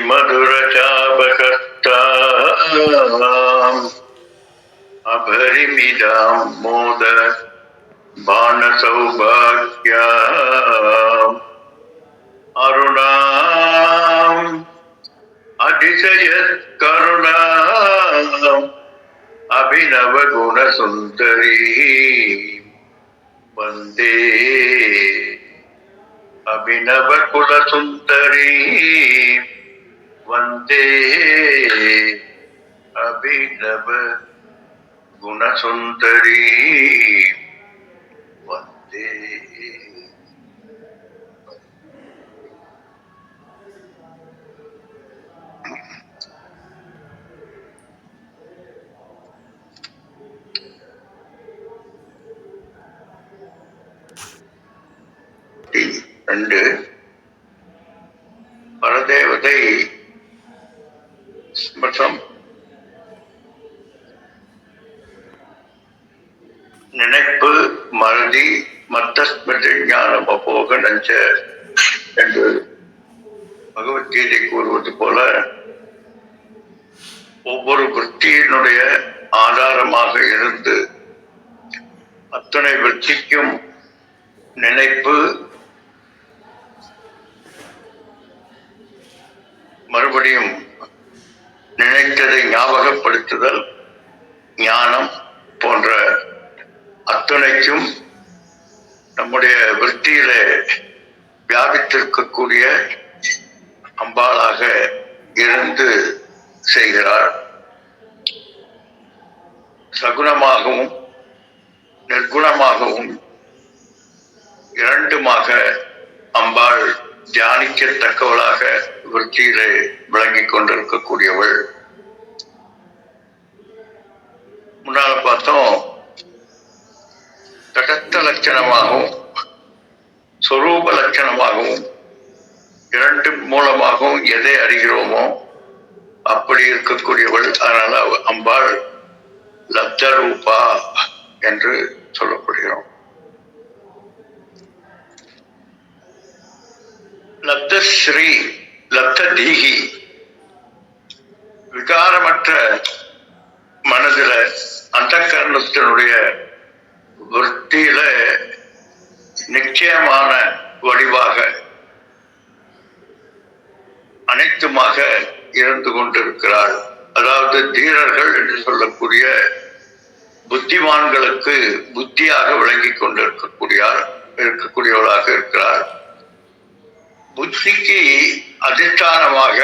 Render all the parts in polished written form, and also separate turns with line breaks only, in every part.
मधुरचापकर्ताम् अपरिमितां मोद बाणसौभाग्याम् अरुणाम् अतिशयत्करुणाम् अभिनवगुणसुन्दरी वन्दे अभिनवकुलसुन्दरी वन्दे अभिनवगुणसुन्दरी वन्दे. ரெண்டு பரதேவதை மற்றும் நினைப்பு மறதி மத்தஸ்மிருதி ஞானம் அபோக நஞ்ச என்று பகவத்கீதை கூறுவது போல ஒவ்வொரு விருத்தியினுடைய ஆதாரமாக இருந்து அத்தனை விருத்திக்கும் நினைப்பு, மறுபடியும் நினைத்ததை ஞாபகப்படுத்துதல், ஞானம் போன்ற அத்தனைக்கும் நம்முடைய விருத்தியில வியாபித்திருக்கக்கூடிய அம்பாளாக இருந்து செய்கிறார். சகுணமாகவும் நிர்குணமாகவும் இரண்டுமாக அம்பாள் தியானிக்கத்தக்கவளாக விருத்தியிலே விளங்கிக் கொண்டிருக்கக்கூடியவள். முன்னால பார்த்தோம், தடத்த லட்சணமாகவும் சொரூப லட்சணமாகவும் இரண்டு மூலமாகவும் எதை அறிகிறோமோ அப்படி இருக்கக்கூடியவள். அதனால அம்பாள் லப்த ரூபா என்று சொல்லப்படுகிறோம். லப்த ஸ்ரீ, லப்த தீகி, விகாரமற்ற மனதில அந்த கரணத்தினுடைய விருத்தியில நிச்சயமான வடிவாக அனைத்துமாக இருந்து கொண்டிருக்கிறாள். அதாவது தீரர்கள் என்று சொல்லக்கூடிய புத்திமான்களுக்கு புத்தியாக விளங்கிக் இருக்கக்கூடியவளாக இருக்கிறார். புத்திக்கு அதிஷ்டானமாக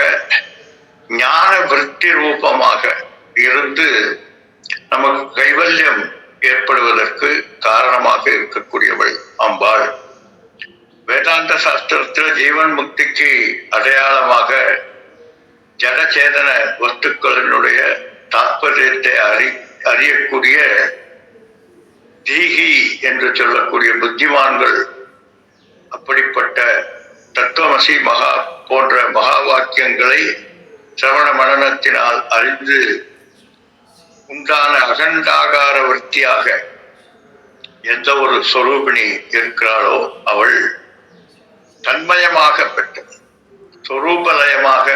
ஞான விருத்தி ரூபமாக இருந்து நமக்கு கைவல்யம் ஏற்படுவதற்கு காரணமாக இருக்கக்கூடியவள் அம்பாள். வேதாந்த சாஸ்திரத்தில் ஜீவன் முக்திக்கு அடையாளமாக ஜடச்சேதன வஸ்துக்களினுடைய தாற்பயத்தை அறியக்கூடிய தீகி என்று சொல்லக்கூடிய புத்திமான்கள் அப்படிப்பட்ட தத்துவமசி மகா போன்ற மகா வாக்கியங்களை சிரவண மனனத்தினால் அறிந்து உண்டான அகண்டாகார விருத்தியாக எந்த ஒரு சொரூபிணி இருக்கிறாளோ அவள் தன்மயமாக பெற்ற சொரூபலயமாக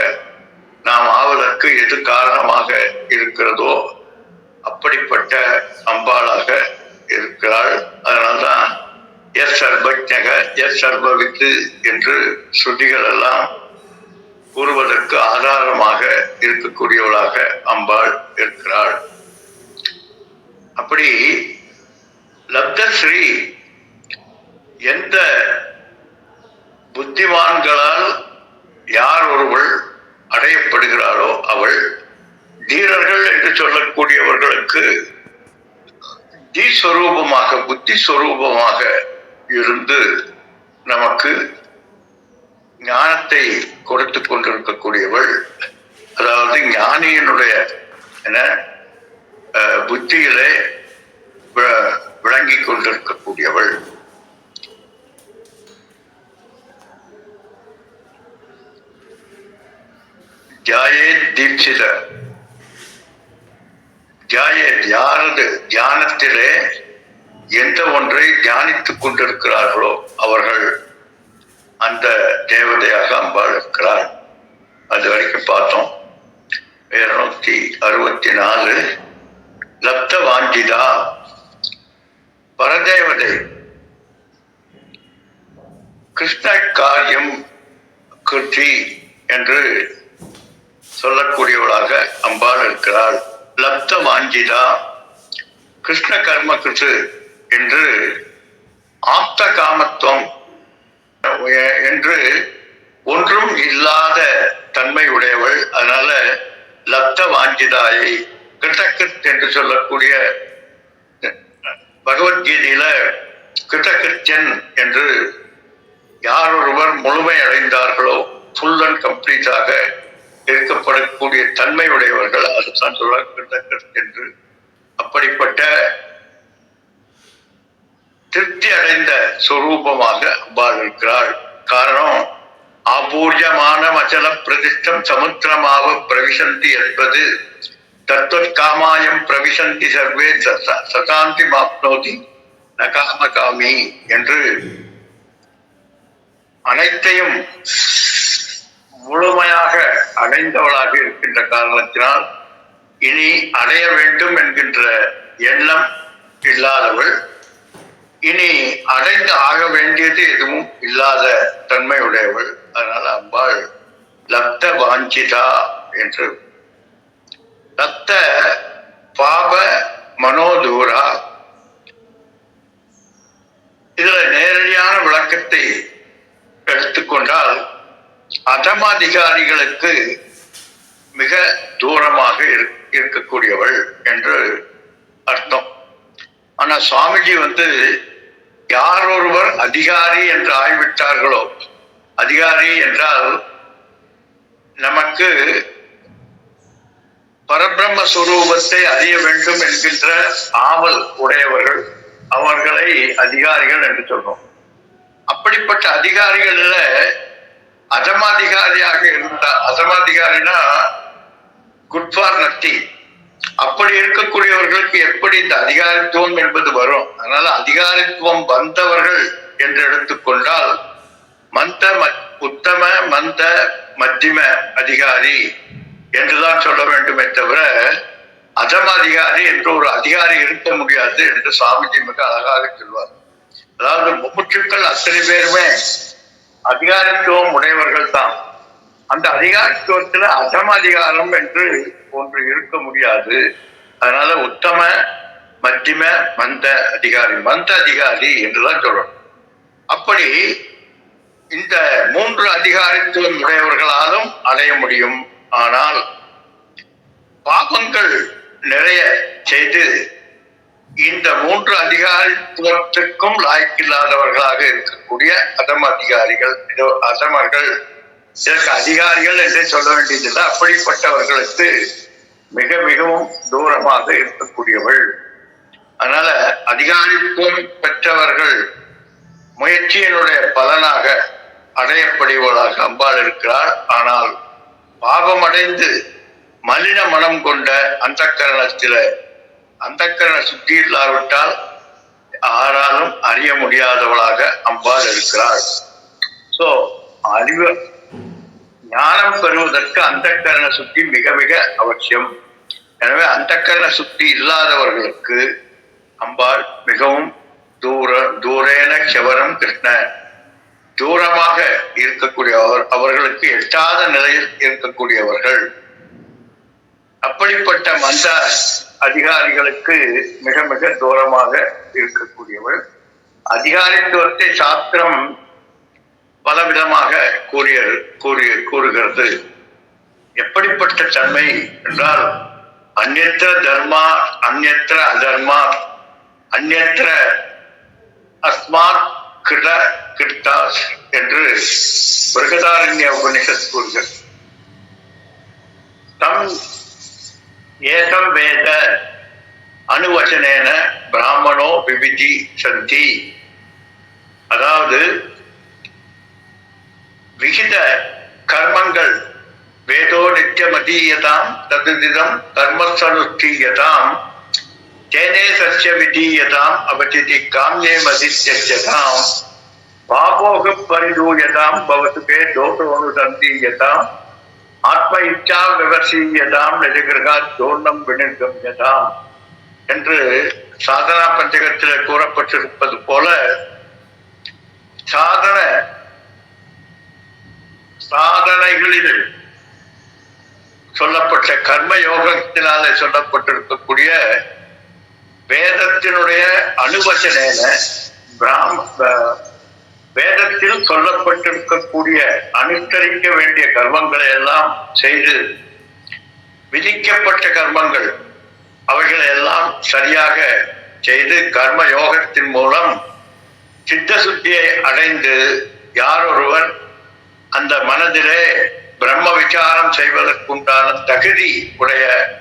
நாம் ஆவதற்கு எது காரணமாக இருக்கிறதோ அப்படிப்பட்ட அம்பாளாக இருக்கிறாள். அதனால்தான் எஸ் சர்வஜக எஸ் சர்வவித்து என்று ஸ்ருதிகள் எல்லாம் கூறுவதற்கு ஆதாரமாக இருக்கக்கூடியவளாக அம்பாள் இருக்கிறாள். அப்படி லப்தஸ்ரீ எந்த புத்திமான்களால் யார் ஒருவள் அடையப்படுகிறாளோ அவள் தீரர்கள் என்று சொல்லக்கூடியவர்களுக்கு தீஸ்வரூபமாக புத்தி ஸ்வரூபமாக இருந்து நமக்கு ஞானத்தை கொடுத்து கொண்டிருக்கக்கூடியவள். அதாவது ஞானியினுடைய புத்தியிலே விளங்கிக் கொண்டிருக்கக்கூடியவள். ஜாயே தீட்சித, ஜாயே யாரது தியானத்திலே எந்த ஒன்றை தியானித்துக் கொண்டிருக்கிறார்களோ அவர்கள் அந்த தேவதையாக அம்பாள் இருக்கிறார். அது வரைக்கும் பார்த்தோம். 264 லப்த வாஞ்சிதா பரதேவதை கிருஷ்ண காரியம் கிருத்தி என்று சொல்லக்கூடியவளாக அம்பாள் இருக்கிறாள். லப்த வாஞ்சிதா கிருஷ்ண கர்ம கிருத்து என்று ஆப்த காமத்துவம் என்று ஒன்றும் இல்லாத தன்மை உடையவள். அதனால லப்த வாஞ்சிதாயை கிருத்தகிருத் என்று சொல்லக்கூடிய பகவத்கீதையில கிருத்தகிருத்தியன் என்று யார் ஒருவர் முழுமை அடைந்தார்களோ ஃபுல் அண்ட் கம்ப்ளீட்டாக இருக்கப்படக்கூடிய தன்மை உடையவர்கள், அதுதான் சொல்ல கிருத்தகிருத் என்று. அப்படிப்பட்ட திருப்தி அடைந்த சொரூபமாக அம்பாள் இருக்கிறாள். காரணம், ஆபூர்யமான அச்சல பிரதிஷ்டம் சமுத்திரமாவ பிரவிசந்தி என்பது தத்துவத் காமாயம் பிரவிசந்தி சர்வே சதாந்தி மாப்னோதி நகாம காமி என்று அனைத்தையும் முழுமையாக அடைந்தவளாக இருக்கின்ற காரணத்தினால் இனி அடைய வேண்டும் என்கின்ற எண்ணம் இல்லாதவள், இனி அடைந்து ஆக வேண்டியது எதுவும் இல்லாத தன்மை உடையவள். அதனால அம்பாள் லப்த வாஞ்சிதா என்று. லப்த பாப மனோதூரா, இதுல நேரடியான விளக்கத்தை எடுத்துக்கொண்டால் அதமாதிகாரிகளுக்கு மிக தூரமாக இருக்கக்கூடியவள் என்று அர்த்தம். ஆனா சுவாமிஜி யார் ஒருவர் அதிகாரி என்று ஆய்விட்டார்களோ, அதிகாரி என்றால் நமக்கு பரபிரம்ம சுரூபத்தை அறிய வேண்டும் என்கின்ற ஆவல் உடையவர்கள், அவர்களை அதிகாரிகள் என்று சொல்றோம். அப்படிப்பட்ட அதிகாரிகள்ல அதமாதிகாரியாக இருந்தால், அதமாதிகாரினா குட் ஃபார் நத்திங், அப்படி இருக்கக்கூடியவர்களுக்கு எப்படி இந்த அதிகாரித்துவம் என்பது வரும்? அதனால அதிகாரித்துவம் வந்தவர்கள் என்று எடுத்துக்கொண்டால் உத்தம மந்த மத்தியம அதிகாரி என்றுதான் சொல்ல வேண்டுமே தவிர அதமாதிகாரி என்று ஒரு அதிகாரி இருக்க முடியாது என்று சுவாமிஜி மிக அழகாக சொல்வார். அதாவது முமுட்சுக்கள் அத்தனை பேருமே அதிகாரித்துவம் உடையவர்கள் தான். அந்த அதிகாரித்துவத்துல அதமாதிகாரம் என்று ஒன்று இருக்க முடியாது. அதனால உத்தம மத்தியம மந்த அதிகாரி, மந்த அதிகாரி என்றுதான் சொல்லணும். அப்படி இந்த 3 அதிகாரித்துவம் உடையவர்களாலும் அடைய முடியும். ஆனால் பாபங்கள் நிறைய செய்து இந்த 3 அதிகாரித்துவத்துக்கும் லாய்க்கில்லாதவர்களாக இருக்கக்கூடிய அதம அதிகாரிகள், அதமர்கள், இதற்கு அதிகாரிகள் என்றே சொல்ல வேண்டியதில்லை, அப்படிப்பட்டவர்களுக்கு மிக மிகவும் தூரமாக இருக்கக்கூடியவள். அதனால அதிகாரித்துவம் பெற்றவர்கள் முயற்சியினுடைய பலனாக அடையப்படுவதாக அம்பாள் இருக்கிறார். ஆனால் பாவம் அடைந்து மலின மனம் கொண்ட அந்தக்கரண சுத்தி இல்லாவிட்டால் யாராலும் அறிய முடியாதவளாக அம்பாள் இருக்கிறாள். சோ அறிவு ஞானம் பெறுவதற்கு அந்தக்கரண சுத்தி மிக மிக அவசியம். எனவே அந்தக்கரண சுத்தி இல்லாதவர்களுக்கு அம்பாள் மிகவும் தூரேன செவரம் கிருஷ்ண, தூரமாக இருக்கக்கூடியவர், அவர்களுக்கு எட்டாத நிலையில் இருக்கக்கூடியவர்கள். அப்படிப்பட்ட மந்த அதிகாரிகளுக்கு மிக மிக தூரமாக இருக்கக்கூடியவள். அதிகாரித்துவத்தை சாஸ்திரம் பலவிதமாக கூறுகிறது. எப்படிப்பட்ட தன்மை என்றால் அந்நியத்திர தர்மா அந்நியத்திர அதர்மா அந்நியத்திர அஸ்மாத் கிருத கிருத்தாஸ் என்று பிருகதாரண்ய உபநிஷத் கூறுகிறது. தம் ஏகம் வேத அனுவச்சனேன பிராமணோ விவிதி சந்தி. அதாவது விகித கர்மங்கள் வேதோ நித்தியமதீயதாம் ததுதிதம் கர்மஸ்வனுஷ்டீயதாம் தேனே சஸ்ய விதீயதாம் அவசிதி காம்யே மதித்யஜதாம் பாபோக பரிதூயதாம் பவசுகே தோஷோனுசந்தீயதாம் ஆத்ம இச்சா விவசீயதாம் நிஜகிரகா தோர்ணம் வினிர்கம் யதாம் என்று சாதனா பஞ்சகத்தில் கூறப்பட்டிருப்பது போல சாதனைகளில் சொல்லப்பட்ட கர்ம யோகத்தினாலே சொல்லப்பட்டிருக்கக்கூடிய வேதத்தினுடைய அனுவச்சனேன வேதத்தில் சொல்லப்பட்டிருக்கக்கூடிய அனுஷ்டரிக்க வேண்டிய கர்மங்களை எல்லாம் செய்து விதிக்கப்பட்ட கர்மங்கள் அவைகளை எல்லாம் சரியாக செய்து கர்ம யோகத்தின் மூலம் சித்த சுத்தியை அடைந்து யார் ஒருவர் அந்த மனதிலே பிரம்ம விசாரம் செய்வதற்குண்டான தகுதி உடையவர்களாக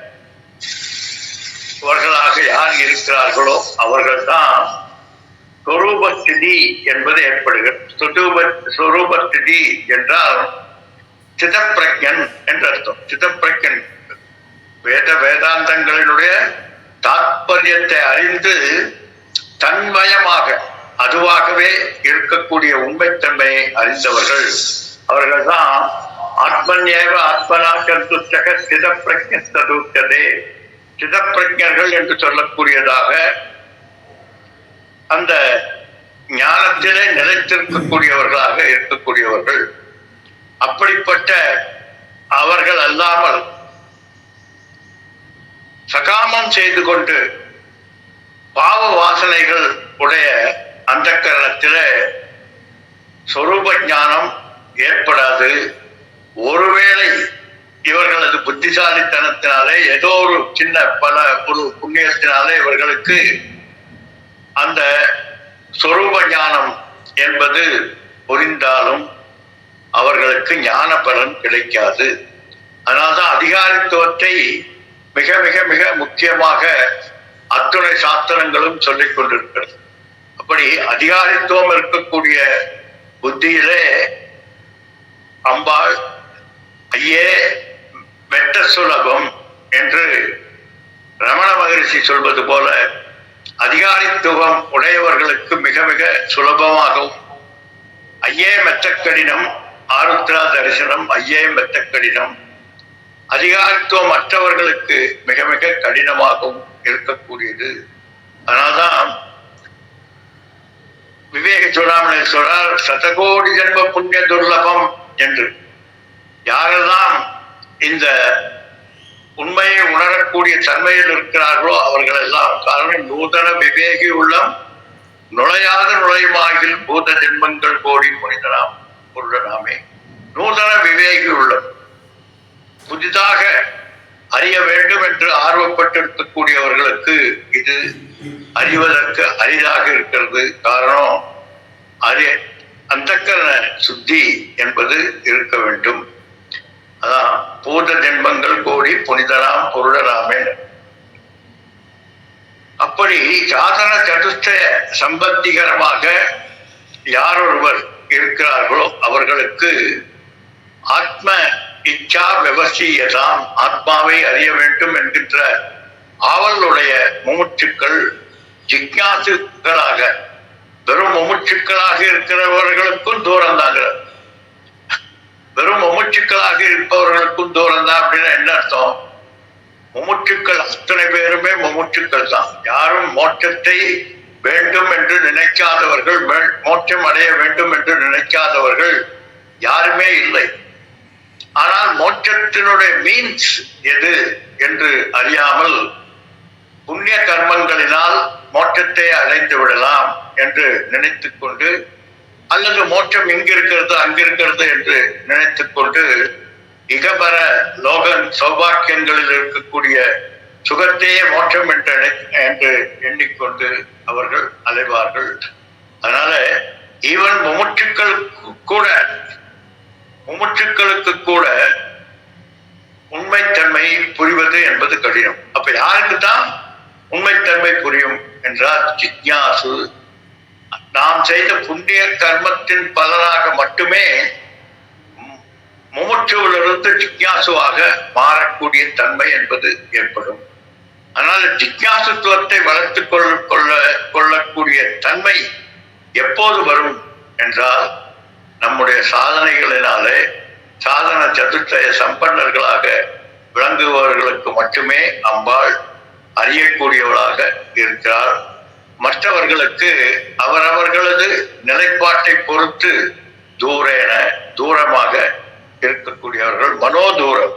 யார் இருக்கிறார்களோ அவர்கள்தான் சொரூபஸ்திதி என்பது ஏற்படுகிறது. சொரூபஸ்திதி என்றால் சிதப்பிரஜன் என்று அர்த்தம். சிதப்பிரஜன் வேதாந்தங்களினுடைய தாற்பயத்தை அறிந்து தன்மயமாக அதுவாகவே இருக்கக்கூடிய உண்மைத்தன்மையை அறிந்தவர்கள் அவர்கள்தான் ஆத்மன்யேவ ஆத்மனா சந்துஷ்டக சிதப்பிரஜதே சிதப்பிரஜர்கள் என்று சொல்லக்கூடியதாக அந்த ஞானத்திலே நிலைத்திருக்கக்கூடியவர்களாக இருக்கக்கூடியவர்கள். அப்படிப்பட்ட அவர்கள் அல்லாமல் சகாமம் செய்து கொண்டு பாவ வாசனைகள் உடைய அந்த கரணத்திலே சொரூப ஞானம் ஏற்படாது. ஒருவேளை இவர்களது புத்திசாலித்தனத்தினாலே ஏதோ ஒரு சின்ன ஒரு புண்ணியத்தினாலே இவர்களுக்கு அந்த சொரூப ஞானம் என்பது புரிந்தாலும் அவர்களுக்கு ஞான பலன் கிடைக்காது. அதனால்தான் அதிகாரித்துவத்தை மிக மிக மிக முக்கியமாக அத்துணை சாஸ்திரங்களும் சொல்லிக் கொண்டிருக்கிறது. அப்படி அதிகாரித்துவம் இருக்கக்கூடிய புத்தியிலே அம்பாள் ஐயே மெட்ட சுலபம் என்று ரமண மகரிஷி சொல்வது போல அதிகாரித்துவம் உடையவர்களுக்கு மிக மிக சுலபமாகவும் ஐயே மெத்த கடினம் ஆருத்ரா தரிசனம் ஐயே மெத்த கடினம் அதிகாரித்துவம் மற்றவர்களுக்கு மிக மிக கடினமாகவும் இருக்கக்கூடியது. அதனால்தான் விவேக சூடாமணி சொல்றார் சதகோடி ஜென்ம புண்ணிய துர்லபம் என்று. யாரெல்லாம் இந்த உண்மையை உணரக்கூடிய தன்மையில் இருக்கிறார்களோ அவர்கள் எல்லாம் காரணம் நூதன விவேகி உள்ளம் நுழையாத நுழைமாகில் பூத ஜென்மங்கள் கோடி புனிதனாம் பொருளனாமே. நூதன விவேகி உள்ளம் புதிதாக அறிய வேண்டும் என்று ஆர்வப்பட்டிருக்கக்கூடியவர்களுக்கு இது அறிவதற்கு அரிதாக இருக்கிறது. காரணம் அந்தக்கரண சுத்தி என்பது இருக்க வேண்டும். அதான் பூத ஜென்மங்கள் கோடி புனிதராம் பொருளராமே. அப்படி சாதன சதுஷ்டய சம்பத்திகரமாக யார் ஒருவர் இருக்கிறார்களோ அவர்களுக்கு ஆத்ம இச்சா விவசியதாம் ஆத்மாவை அறிய வேண்டும் என்கின்ற ஆவலுடைய முமுட்சுக்கள் ஜிக்ஞாசுக்களாக வெறும் முமுட்சுக்களாக இருக்கிறவர்களுக்கும் தூரம் தாங்க. வெறும் முமுட்சுக்களாக இருப்பவர்களுக்கும் தூரம் தான் அப்படின்னா என்ன அர்த்தம்? முமுட்சுக்கள் அத்தனை பேருமே முமுட்சுக்கள் தான். யாரும் மோட்சத்தை வேண்டும் என்று நினைக்காதவர்கள், மோட்சம் அடைய வேண்டும் என்று நினைக்காதவர்கள் யாருமே இல்லை. ஆனால் மோட்சத்தினுடைய மீன்ஸ் எது என்று அறியாமல் புண்ணிய கர்மங்களினால் மோட்சத்தை அடைந்து விடலாம் என்று நினைத்து கொண்டு அல்லது மோட்சம் இங்கிருக்கிறது அங்கிருக்கிறது என்று நினைத்து கொண்டு இகபர லோக சௌபாக்கியங்களில் இருக்கக்கூடிய சுகத்தையே மோட்சம் என்று எண்ணிக்கொண்டு அவர்கள் அலைவார்கள். அதனால ஈவன் முமுட்சுக்களுக்கு கூட உண்மைத்தன்மை புரிவது என்பது கடினம். அப்ப யாருக்கு தான் உண்மைத்தன்மை புரியும் என்றால் ஜிக்ஞாசு. நாம் செய்த புண்ணிய கர்மத்தின் பலனாக மட்டுமே முமுட்சுவிலிருந்து ஜிக்ஞாசுவாக மாறக்கூடிய தன்மை என்பது ஏற்படும். அதனால ஜிக்ஞாசுத்துவத்தை வளர்த்துக் கொள்ளக்கூடிய தன்மை எப்போது வரும் என்றால் நம்முடைய சாதனைகளினாலே சாதன சதுர்த்தய சம்பன்னர்களாக விளங்குபவர்களுக்கு மட்டுமே அம்பாள் அறியக்கூடியவளாக இருக்கிறார். மற்றவர்களுக்கு அவரவர்களது நிலைப்பாட்டை பொறுத்து தூரமாக இருக்கக்கூடியவர்கள் மனோதூரம்,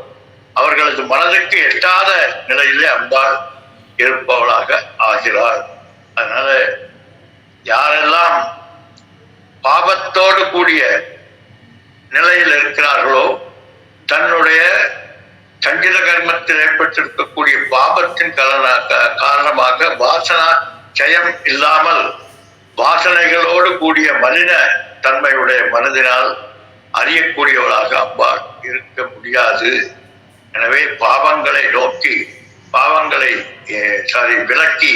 அவர்களது மனதுக்கு எட்டாத நிலையிலே அம்பாள் இருப்பவளாக ஆகிறார். அதனால யாரெல்லாம் பாபத்தோடு கூடிய நிலையில் இருக்கிறார்களோ, தன்னுடைய சஞ்சித கர்மத்தில் ஏற்பட்டிருக்கக்கூடிய பாபத்தின் காரணமாக வாசனா ஜெயம் இல்லாமல் வாசனைகளோடு கூடிய மலின தன்மையுடைய மனதினால் அறியக்கூடியவளாக அம்பாள் இருக்க முடியாது. எனவே பாவங்களை நோக்கி விலக்கி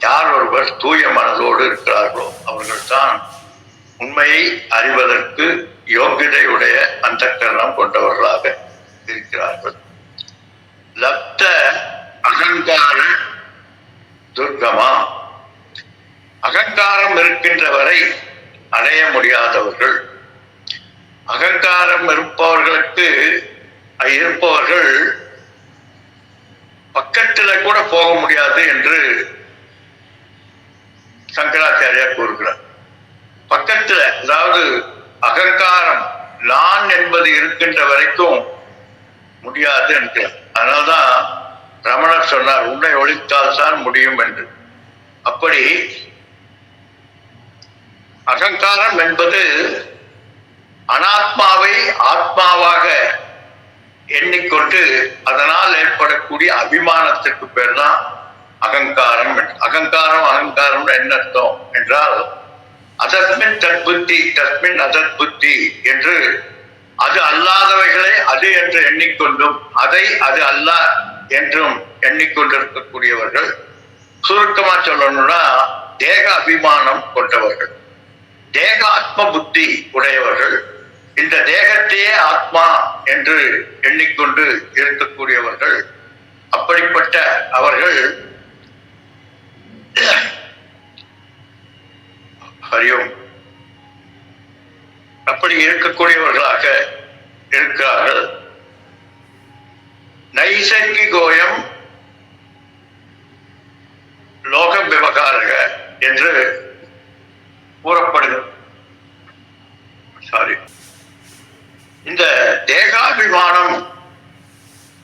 யார் ஒருவர் தூய மனதோடு இருக்கிறார்களோ அவர்கள்தான் உண்மையை அறிவதற்கு யோகிதையுடைய அந்த கரணம் கொண்டவர்களாக இருக்கிறார்கள். லப்த அகங்கார துர்கமா, அகங்காரம் இருக்கின்ற வரை அடைய முடியாதவர்கள். அகங்காரம் இருப்பவர்கள் பக்கத்துல கூட போக முடியாது என்று சங்கராச்சாரியார் கூறுகிறார். பக்கத்துல, அதாவது அகங்காரம் நான் என்பது இருக்கின்ற வரைக்கும் முடியாது என்கிறார். அதனால்தான் ரமணர் சொன்னார், உன்னை ஒழித்தால் தான் முடியும் என்று. அப்படி அகங்காரம் என்பது அனாத்மாவை ஆத்மாவாக எண்ணிக்கொண்டு அதனால் ஏற்படக்கூடிய அபிமானத்திற்கு பேர் தான் அகங்காரம். அகங்காரம் என்ன அர்த்தம் என்றால், அதஸ்மின் தத்புத்தி தஸ்மின் அதத்புத்தி என்று அது அல்லாதவைகளை அது என்று எண்ணிக்கொண்டும் அதை அது அல்ல என்றும் எண்ணிக்கொண்டிருக்கக்கூடியவர்கள். சுருக்கமா சொல்லணும்னா தேக அபிமானம் கொண்டவர்கள், தேக ஆத்ம புத்தி உடையவர்கள், இந்த தேகத்தையே ஆத்மா என்று எண்ணிக்கொண்டு இருக்கக்கூடியவர்கள். அப்படிப்பட்ட அவர்கள் ஹரியோம் அப்படி இருக்கக்கூடியவர்களாக இருக்கிறார்கள். நைசர்கிகோயம் லோக விவகாரக என்று கூறப்படுகிறது. இந்த தேகாபிமானம்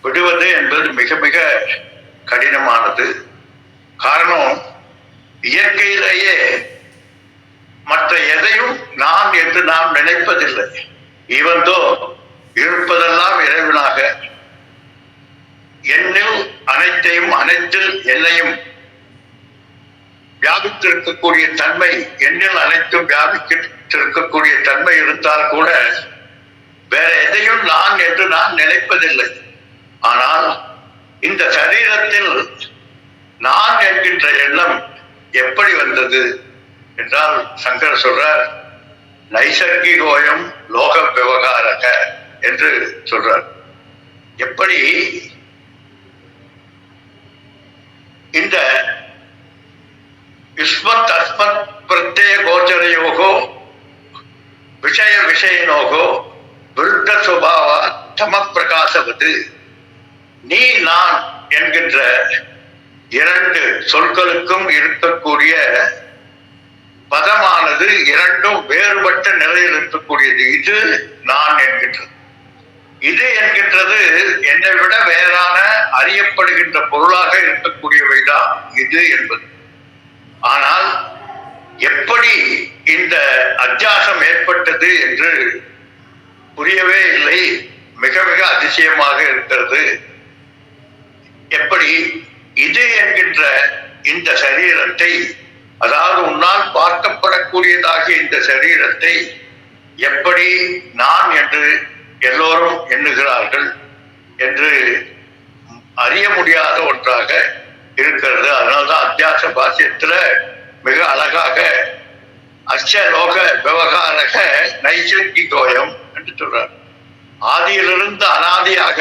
விடுவது என்பது மிக மிக கடினமானது. காரணம், இயற்கையிலேயே மற்ற எதையும் நான் என்று நாம் நினைப்பதில்லை. இவந்தோ இருப்பதெல்லாம் இறைவனாக, என்னில் அனைத்தையும் அனைத்தில் என்னையும் வியாபித்திருக்கக்கூடிய தன்மை, என்னில் அனைத்தும் வியாபித்திருக்கக்கூடிய தன்மை இருந்தால் கூட வேற எதையும் நான் என்று நான் நினைப்பதில்லை. ஆனால் இந்த சரீரத்தில் நான் என்கின்ற எண்ணம் எப்படி வந்தது என்றால், சங்கர் சொல்றார், நைசர்கிகோயம் லோக விவகாரக என்று சொல்றார். எப்படி இந்த யுஷ்மத் அஸ்மத் பிரத்யய கோச்சரயோகோ விஷய விஷயனோகோ விருத்த சுபாவா தம பிரகாசவது, நீ நான் என்கின்ற இரண்டு சொற்களுக்கும் இருக்கக்கூடிய பதமானது இரண்டும் வேறுபட்ட நிலையில் இருக்கக்கூடியது. இது நான் என்கின்றது, இது என்கின்றது என்னை விட வேறான அறியப்படுகின்ற பொருளாக இருக்கக்கூடியவைதான் இது என்பது. ஆனால் எப்படி இந்த அத்தியாசம் ஏற்பட்டது என்று புரியவே இல்லை. மிக மிக அதிசயமாக இருக்கிறது. எப்படி இது என்கின்ற இந்த சரீரத்தை, அதாவது உன்னால் பார்க்கப்படக்கூடியதாகிய இந்த சரீரத்தை எப்படி நான் என்று எல்லோரும் எண்ணுகிறார்கள் என்று அறிய முடியாத ஒன்றாக இருக்கிறது. அதனால்தான் அத்தியாச பாஷ்யத்துல மிக அழகாக அச்சலோக விவகாரக நைசர்கிகோயம் என்று சொல்றார். ஆதியிலிருந்து அனாதியாக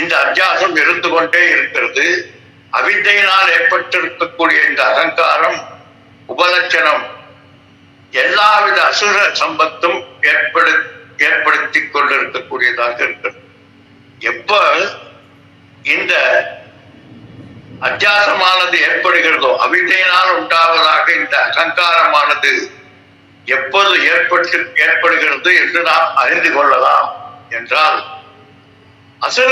இந்த அத்தியாசம் இருந்து கொண்டே இருக்கிறது. அவித்தையினால் ஏற்பட்டிருக்கக்கூடிய இந்த அகங்காரம் உபலட்சணம் எல்லாவித அசுர சம்பத்தும் ஏற்படுத்தி கொண்டிருக்கக்கூடியதாக இருக்கிறது. எப்ப இந்த அத்தியாசமானது ஏற்படுகிறதோ, அவிதையினால் உண்டாவதாக இந்த அகங்காரமானது எப்போது ஏற்படுகிறது என்று நாம் அறிந்து கொள்ளலாம் என்றால், அசுர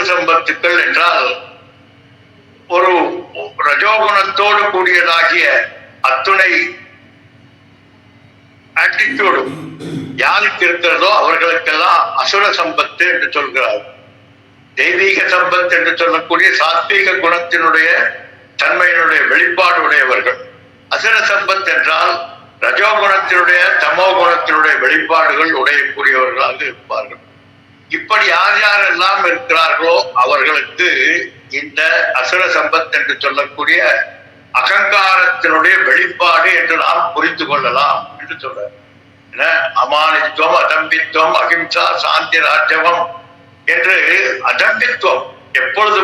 சம்பத்துக்கள் என்றால் ஒரு ரஜோகுணத்தோடு கூடியதாகிய அத்துணை ஆட்டிடியூடு யாருக்கு இருக்கிறதோ அவர்களுக்கெல்லாம் அசுர சம்பத்து என்று சொல்கிறார். தெய்வீக சம்பத்து என்று சொல்லக்கூடிய சாத்வீக குணத்தினுடைய தன்மையினுடைய வெளிப்பாடு உடையவர்கள். அசுர சம்பத் என்றால் ரஜோகுணத்தினுடைய தமோ குணத்தினுடைய வெளிப்பாடுகள் உடையக்கூடியவர்களாக இருப்பார்கள். இப்படி யார் யாரெல்லாம் இருக்கிறார்களோ அவர்களுக்கு இந்த அசுர சம்பத் என்று சொல்லக்கூடிய அகங்காரத்தினுடைய வெளிப்பாடு என்று நாம் புரிந்து கொள்ளலாம் என்று சொல்ற. அமானித்துவம், அதம்பித்துவம், அகிம்சா, சாந்தி, ராஜ்யவம் என்று அதம்பித்துவம் எப்பொழுது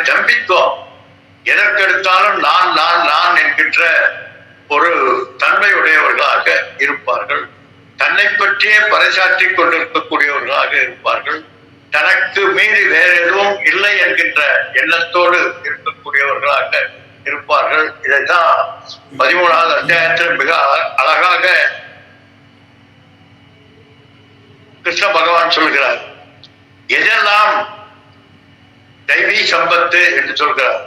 தம்பித்துவம் எதற்கெடுத்தாலும் நான் நான் நான் என்கின்ற ஒரு தன்மையுடையவர்களாக இருப்பார்கள். தன்னை பற்றியே பறைசாற்றி கொண்டிருக்கக்கூடியவர்களாக இருப்பார்கள். தனக்கு மீறி வேற எதுவும் இல்லை என்கின்ற எண்ணத்தோடு இருக்கக்கூடியவர்களாக இருப்பார்கள். இதைத்தான் 13வது அத்தியாயத்தில் மிக அழகாக கிருஷ்ண பகவான் சொல்கிறார். எதெல்லாம் தெய்வீ சம்பத்து என்று சொல்கிறார்.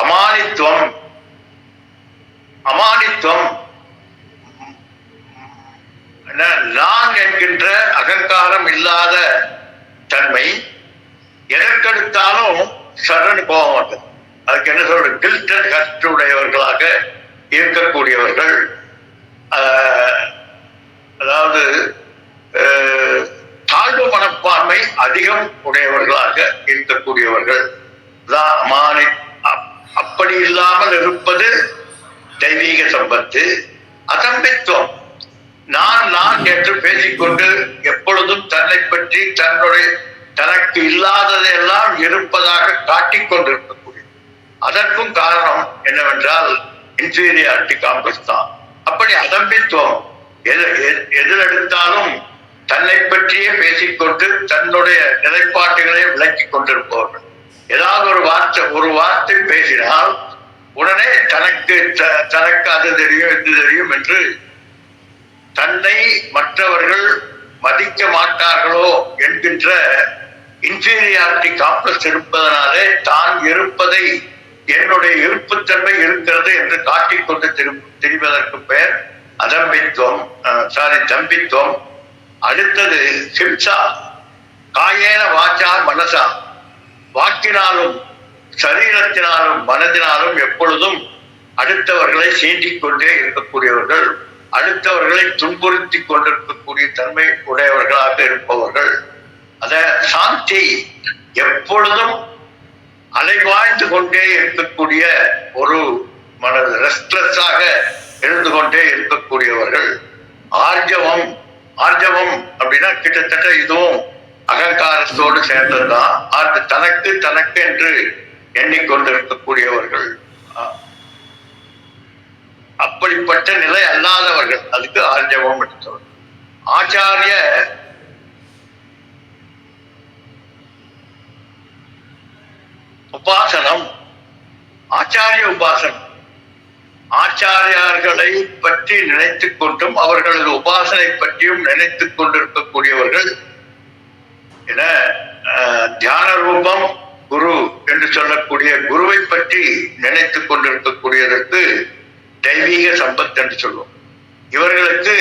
அமானித்துவம் நான் என்கின்ற அகங்காரம் இல்லாத தன்மை எதற்கெடுத்தாலும் சரணு போக மாட்டது. அதுக்கு என்ன சொல்ற, கில்டட் ஹர்ட் உடையவர்களாக இருக்கக்கூடியவர்கள், அதாவது தாழ்வு மனப்பான்மை அதிகம் உடையவர்களாக இருக்கக்கூடியவர்கள் தான் அமானி. அப்படி இல்லாமல் இருப்பது தெய்வீக சம்பத்து. அதம்பித்துவம் நான் நான் என்று பேசிக்கொண்டு எப்பொழுதும் தன்னை பற்றி தனக்கு இல்லாததெல்லாம் இருப்பதாக காட்டிக் கொண்டிருக்கக்கூடிய, அதற்கும் காரணம் என்னவென்றால் இன்ஃபீரியாரிட்டி காம்ப்ளெக்ஸ் தான். அப்படி அதம்பித்துவம் எதிரெடுத்தாலும் தன்னை பற்றியே பேசிக்கொண்டு தன்னுடைய நிலைப்பாட்டுகளை விளக்கிக் கொண்டிருப்பவர்கள். ஏதாவது ஒரு வார்த்தை பேசினால் உடனே தனக்கு அது தெரியும் இது தெரியும் என்று தன்னை மற்றவர்கள் மதிக்க மாட்டார்களோ என்கின்ற இன்ஃபீரியாரிட்டி காம்ப்ளெக்ஸ் இருப்பதனாலே தான் இருப்பதை என்னுடைய இருப்புத்தன்மை இருக்கிறது என்று காட்டிக்கொண்டு திரிவதற்கு பெயர் தம்பித்துவம். அடுத்தது ஹிம்சா. காயேன வாச்சா மனசா, வாக்கினாலும் சரீரத்தினாலும் மனதினாலும் எப்பொழுதும் அடுத்தவர்களை சீண்டிக் கொண்டே இருக்கக்கூடியவர்கள், அடுத்தவர்களை துன்புறுத்தி கொண்டிருக்கக்கூடிய தன்மை உடையவர்களாக இருப்பவர்கள். அத சாந்தி, எப்பொழுதும் அலைவாய்ந்து கொண்டே இருக்கக்கூடிய ஒரு மனது, ரெஸ்ட்லெஸ்ஸாக இருந்து கொண்டே இருக்கக்கூடியவர்கள். ஆர்ஜவம் அப்படின்னா கிட்டத்தட்ட இதுவும் அகங்காரத்தோடு சேர்ந்ததுதான். அது தனக்கு என்று எண்ணிக்கொண்டிருக்கக்கூடியவர்கள், அப்படிப்பட்ட நிலை அல்லாதவர்கள், அதுக்கு ஆர்ஜவம் எடுத்தவர். ஆச்சாரிய உபாசனம், ஆச்சாரிய உபாசனம், ஆச்சாரியார்களை பற்றி நினைத்துக் கொண்டும் அவர்களது உபாசனை பற்றியும் நினைத்துக் கொண்டிருக்கக்கூடியவர்கள் என தியான ரூபம் குரு என்று சொல்லக்கூடிய குருவை பற்றி நினைத்துக் கொண்டிருக்கக்கூடியதற்கு தெய்வீக சம்பத் என்று சொல்லுவோம். இவர்களுக்கு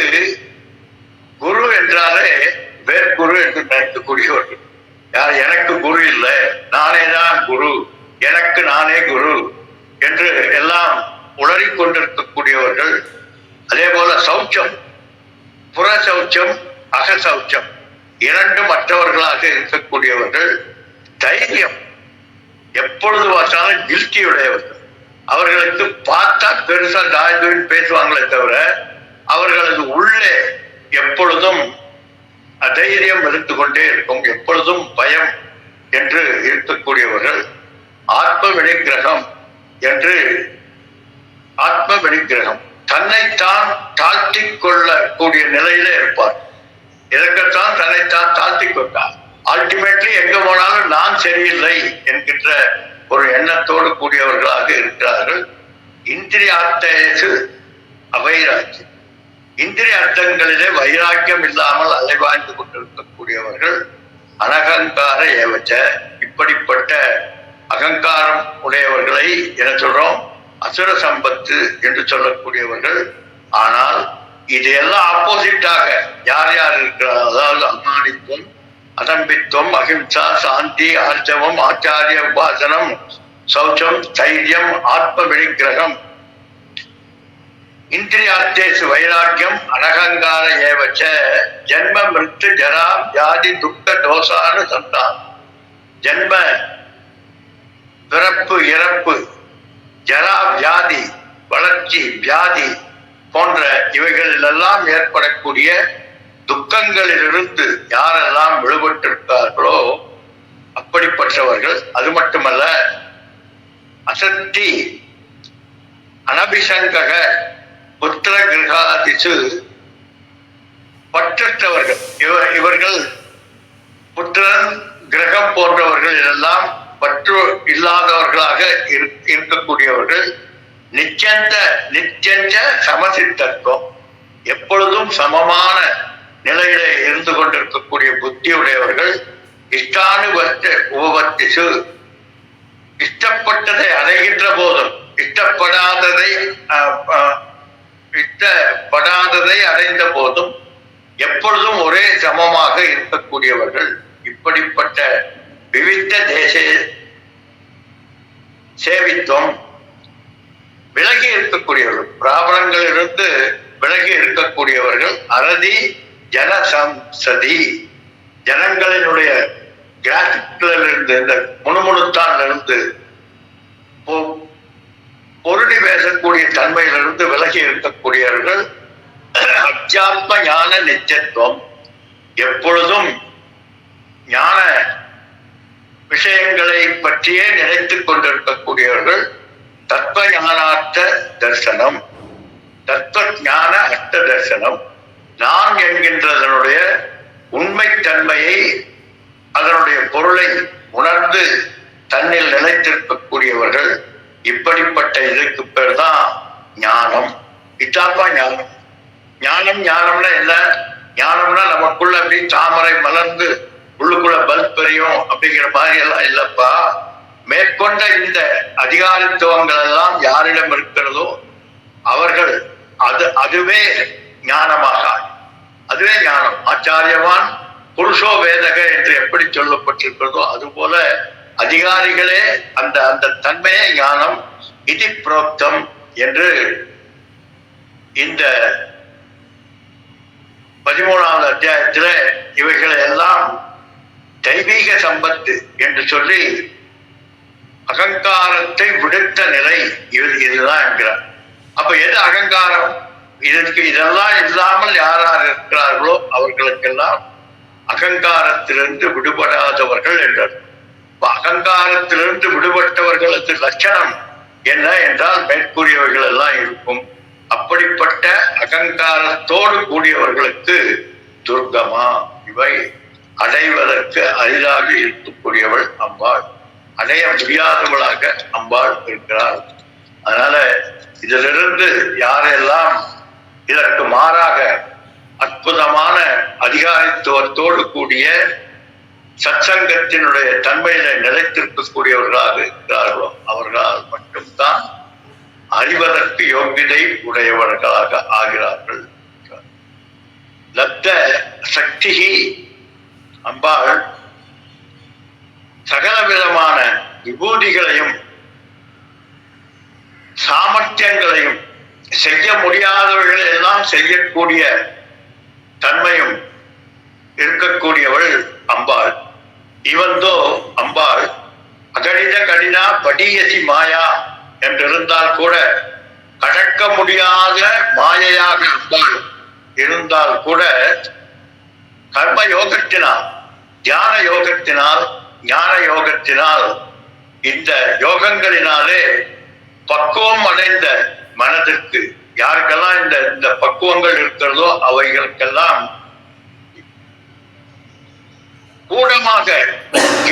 குரு என்றாலே வேர்குரு என்று நினைக்கக்கூடியவர்கள். யார் எனக்கு குரு இல்லை, நானே தான் குரு, எனக்கு நானே குரு என்று எல்லாம் உளறிக் கொண்டிருக்கக்கூடியவர்கள். அதே போல சௌச்சம், புற சௌச்சம், அக சௌச்சம் இரண்டும் மற்றவர்களாக இருக்கக்கூடியவர்கள். தைரியம், எப்பொழுது பார்த்தாலும் கில்ட்டியுடையவர்கள். அவர்களுக்கு பார்த்தா பெருசா தாய்துவின் பேசுவாங்களே தவிர அவர்களது உள்ளே எப்பொழுதும் அதைரியம் இருந்து கொண்டே இருக்கும், எப்பொழுதும் பயம் என்று இருக்கக்கூடியவர்கள். ஆத்ம வினிகிரகம், தன்னைத்தான் தாழ்த்திக் கொள்ளக்கூடிய நிலையில இருப்பார். இதற்குத்தான் தன்னைத்தான் தாழ்த்திக் கொண்டார். அல்டிமேட்லி எங்க போனாலும் நான் சரியில்லை என்கின்ற ஒரு எண்ணத்தோடு கூடியவர்களாக இருக்கிறார்கள். இந்திரியார்த்தேசு அவைராக்கியம், இந்திரிய அர்த்தங்களிலே வைராக்கியம் இல்லாமல் அலைவாய்ந்து கொண்டிருக்கக்கூடியவர்கள் அனகங்கார ஏவச்ச. இப்படிப்பட்ட அகங்காரம் உடையவர்களை என்ன சொல்றோம்? அசுர சம்பத்து என்று சொல்லக்கூடியவர்கள். ஆனால் இதையெல்லாம் ஆப்போசிட்டாக யார் யார் இருக்கிறார்? அதாவது அமானித்துவம், அதம்பித்துவம், அகிம்சா, சாந்தி, ஆர்ஜவம், ஆச்சாரிய உபாசனம், சௌச்சம், தைரியம், ஆத்ம வினிகிரகம், இந்திரியார்த்தேசு வைராக்கியம், அனகங்கார ஏவச்ச ஜென்ம மிருத்து ஜரா வியாதி துக்க தோஷானு சந்தான். ஜென்ம பிறப்பு இறப்பு, ஜரா வியாதி வளர்ச்சி வியாதி போன்ற இவைகளிலெல்லாம் ஏற்படக்கூடிய துக்கங்களிலிருந்து யாரெல்லாம் விடுபட்டிருக்கார்களோ அப்படிப்பட்டவர்கள். அது மட்டுமல்ல, அசக்தி அனபிசங்கக புத்திர கிரகாதிசு பற்றற்றவர்கள். இவர்கள் புத்திரன் கிரகம் போன்றவர்கள் எல்லாம் பற்று இல்லாதவர்களாக இருக்கக்கூடியவர்கள். நிச்சஞ்ச சமசித்தத்துவம், எப்பொழுதும் சமமான நிலையில இருந்து கொண்டிருக்கக்கூடிய புத்தியுடையவர்கள். இஷ்டானுபத்த உபபத்திசு, இஷ்டப்பட்டதை அடைகின்ற போதும் இஷ்டப்படாததை அடைந்த போதும் எப்பொழுதும் ஒரே சமமாக இருக்கக்கூடியவர்கள். இப்படிப்பட்ட விவித்த தேச சேவித்துவம், விலகி இருக்கக்கூடியவர்கள், பிராபலங்களிலிருந்து விலகி இருக்கக்கூடியவர்கள். அறதி ஜனசம்சதி, ஜனங்களினுடைய கிராஃபிக்களிலிருந்து, இந்த முணுமுணுத்தானிலிருந்து, பொருளி பேசக்கூடிய தன்மையிலிருந்து விலகி இருக்கக்கூடியவர்கள். அத்தியாத்ம ஞான நிச்சயத்துவம், எப்பொழுதும் ஞான விஷயங்களை பற்றியே நினைத்துக் கொண்டிருக்கக்கூடியவர்கள். தத்துவ ஞானார்த்த தரிசனம், தத்துவ ஞான அர்த்த தரிசனம், நான் என்கின்றதனுடைய உண்மைத்தன்மையை, அதனுடைய பொருளை உணர்ந்து தன்னில் நிலைத்திருக்கக்கூடியவர்கள். இப்படிப்பட்ட இதற்கு பேர் தான் ஞானம். இதாப்பா ஞானம். ஞானம்னா என்ன? ஞானம்னா நமக்குள்ள அப்படி தாமரை மலர்ந்து உள்ளுக்குள்ள பல்ப் பெரியும் அப்படிங்கிற மாதிரி எல்லாம் இல்லப்பா. மேற்கொண்ட இந்த அதிகாரித்துவங்கள் எல்லாம் யாரிடம் இருக்கிறதோ அவர்கள் அதுவே ஞானமாக, அதுவே ஞானம். ஆச்சாரியவான் புருஷோ வேதக என்று எப்படி சொல்லப்பட்டிருக்கிறதோ அதுபோல அதிகாரிகளே அந்த அந்த தன்மையே ஞானம். இதி புரோக்தம் என்று இந்த 13வது அத்தியாயத்துல இவைகளை எல்லாம் தெய்வீக சம்பத்து என்று சொல்லி அகங்காரத்தை விடுத்த நிலை இதுதான் என்கிறார். அப்ப எது அகங்காரம்? இதெல்லாம் இல்லாமல் யார் யார் இருக்கிறார்களோ அவர்களுக்கெல்லாம் அகங்காரத்திலிருந்து விடுபடாதவர்கள் என்றார். அகங்காரத்திலிருந்து விடுபட்டவர்களுக்கு லட்சணம் என்ன என்றால் மேற்கூறியவர்கள் எல்லாம் இருக்கும். அப்படிப்பட்ட அகங்காரத்தோடு கூடியவர்களுக்கு துர்கமா, இவை அடைவதற்கு அரிதாக இருக்கக்கூடியவள் அம்பாள், அடைய முடியாதவளாக அம்பாள் இருக்கிறாள். அதனால இதிலிருந்து யாரெல்லாம் இதற்கு மாறாக அற்புதமான அதிகாரித்துவத்தோடு கூடிய சத்சங்கத்தினுடைய தன்மையில நிலைத்திருக்கக்கூடியவர்களாக இருக்கிறார்களோ அவர்களால் மட்டும்தான் அறிவதற்கு யோகிதை உடையவர்களாக ஆகிறார்கள். லப்த சக்தி அம்பாள் சகல விதமான விபூதிகளையும் சாமர்த்தியங்களையும் செய்ய முடியாதவர்களை எல்லாம் செய்யக்கூடிய தன்மையும் இருக்கக்கூடியவள் அம்பாள். இவந்தோ அம்பாள் அகடித கடினா படியசி மாயா என்றிருந்தால் கூட, கடக்க முடியாத மாயையாக அம்பாள் இருந்தால் கூட, கர்ம யோகத்தினால், தியான யோகத்தினால், ஞான யோகத்தினால், இந்த யோகங்களினாலே பக்குவம் அடைந்த மனதிற்கு யாருக்கெல்லாம் இந்த இந்த பக்குவங்கள் இருக்கிறதோ அவைகளுக்கெல்லாம் கூடமாக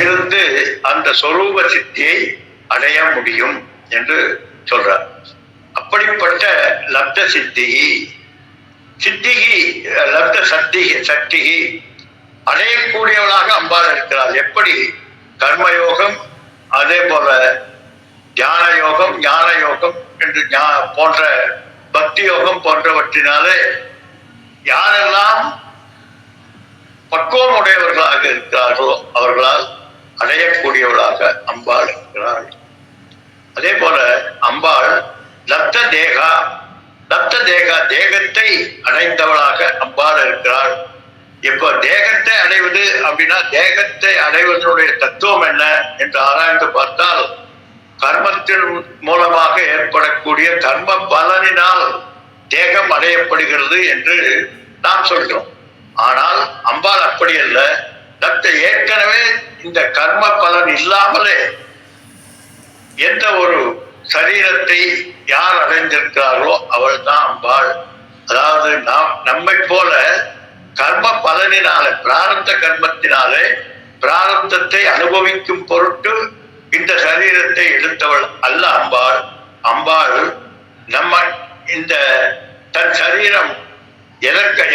இருந்து அந்த சொரூப சித்தியை அடைய முடியும் என்று சொல்றார். அப்படிப்பட்ட லப்த சித்திகி சித்திகி லப்த சக்திகி அடையக்கூடியவளாக அம்பாள் இருக்கிறாள். எப்படி கர்மயோகம், அதே போல தியான யோகம், ஞான யோகம் என்று போன்ற பக்தி யோகம் போன்றவற்றினாலே யாரெல்லாம் பக்குவம் உடையவர்களாக இருக்கிறார்களோ அவர்களால் அடையக்கூடியவளாக அம்பாள் இருக்கிறாள். அதே போல அம்பாள் லப்த தேகா தேகத்தை அடைந்தவளாக அம்பாள் இருக்கிறாள். இப்போ தேகத்தை அடைவது அப்படின்னா தேகத்தை அடைவதனுடைய தத்துவம் என்ன என்று ஆராய்ந்து பார்த்தால் கர்மத்தின் மூலமாக ஏற்படக்கூடிய கர்ம பலனினால் தேகம் அடையப்படுகிறது என்று நாம் சொல்கிறோம். ஆனால் அம்பாள் அப்படி அல்ல. ஏற்கனவே இந்த கர்ம பலன் இல்லாமலே எந்த ஒரு சரீரத்தை யார் அடைந்திருக்கிறார்களோ அவள் தான் அம்பாள். அதாவது நம்மை போல கர்ம பலனினாலே பிராரப்த கர்மத்தினாலே பிராரப்தத்தை அனுபவிக்கும் பொருட்டு இந்த சரீரத்தை எடுத்தவள் அல்ல அம்பாள். அம்பாள் நம்ம இந்த தன் சரீரம்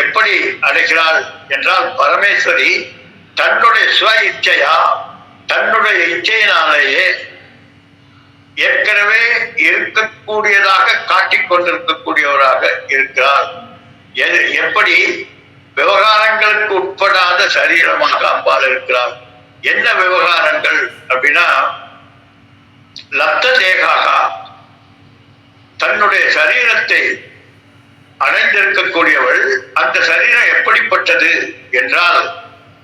எப்படி அடைகிறாள் என்றால் பரமேஸ்வரி தன்னுடைய சுவ இச்சையா தன்னுடைய இச்சையினாலேயே ஏற்கனவே இருக்கக்கூடியதாக காட்டிக் கொண்டிருக்கக்கூடியவராக இருக்கிறார். எப்படி விவகாரங்களுக்கு உட்படாத சரீரமாக அம்பாள் இருக்கிறார். என்ன விவகாரங்கள் அப்படின்னா லப்த தேகாக தன்னுடைய சரீரத்தை அடைந்திருக்கக்கூடியவள். அந்த சரீரம் எப்படிப்பட்டது என்றால்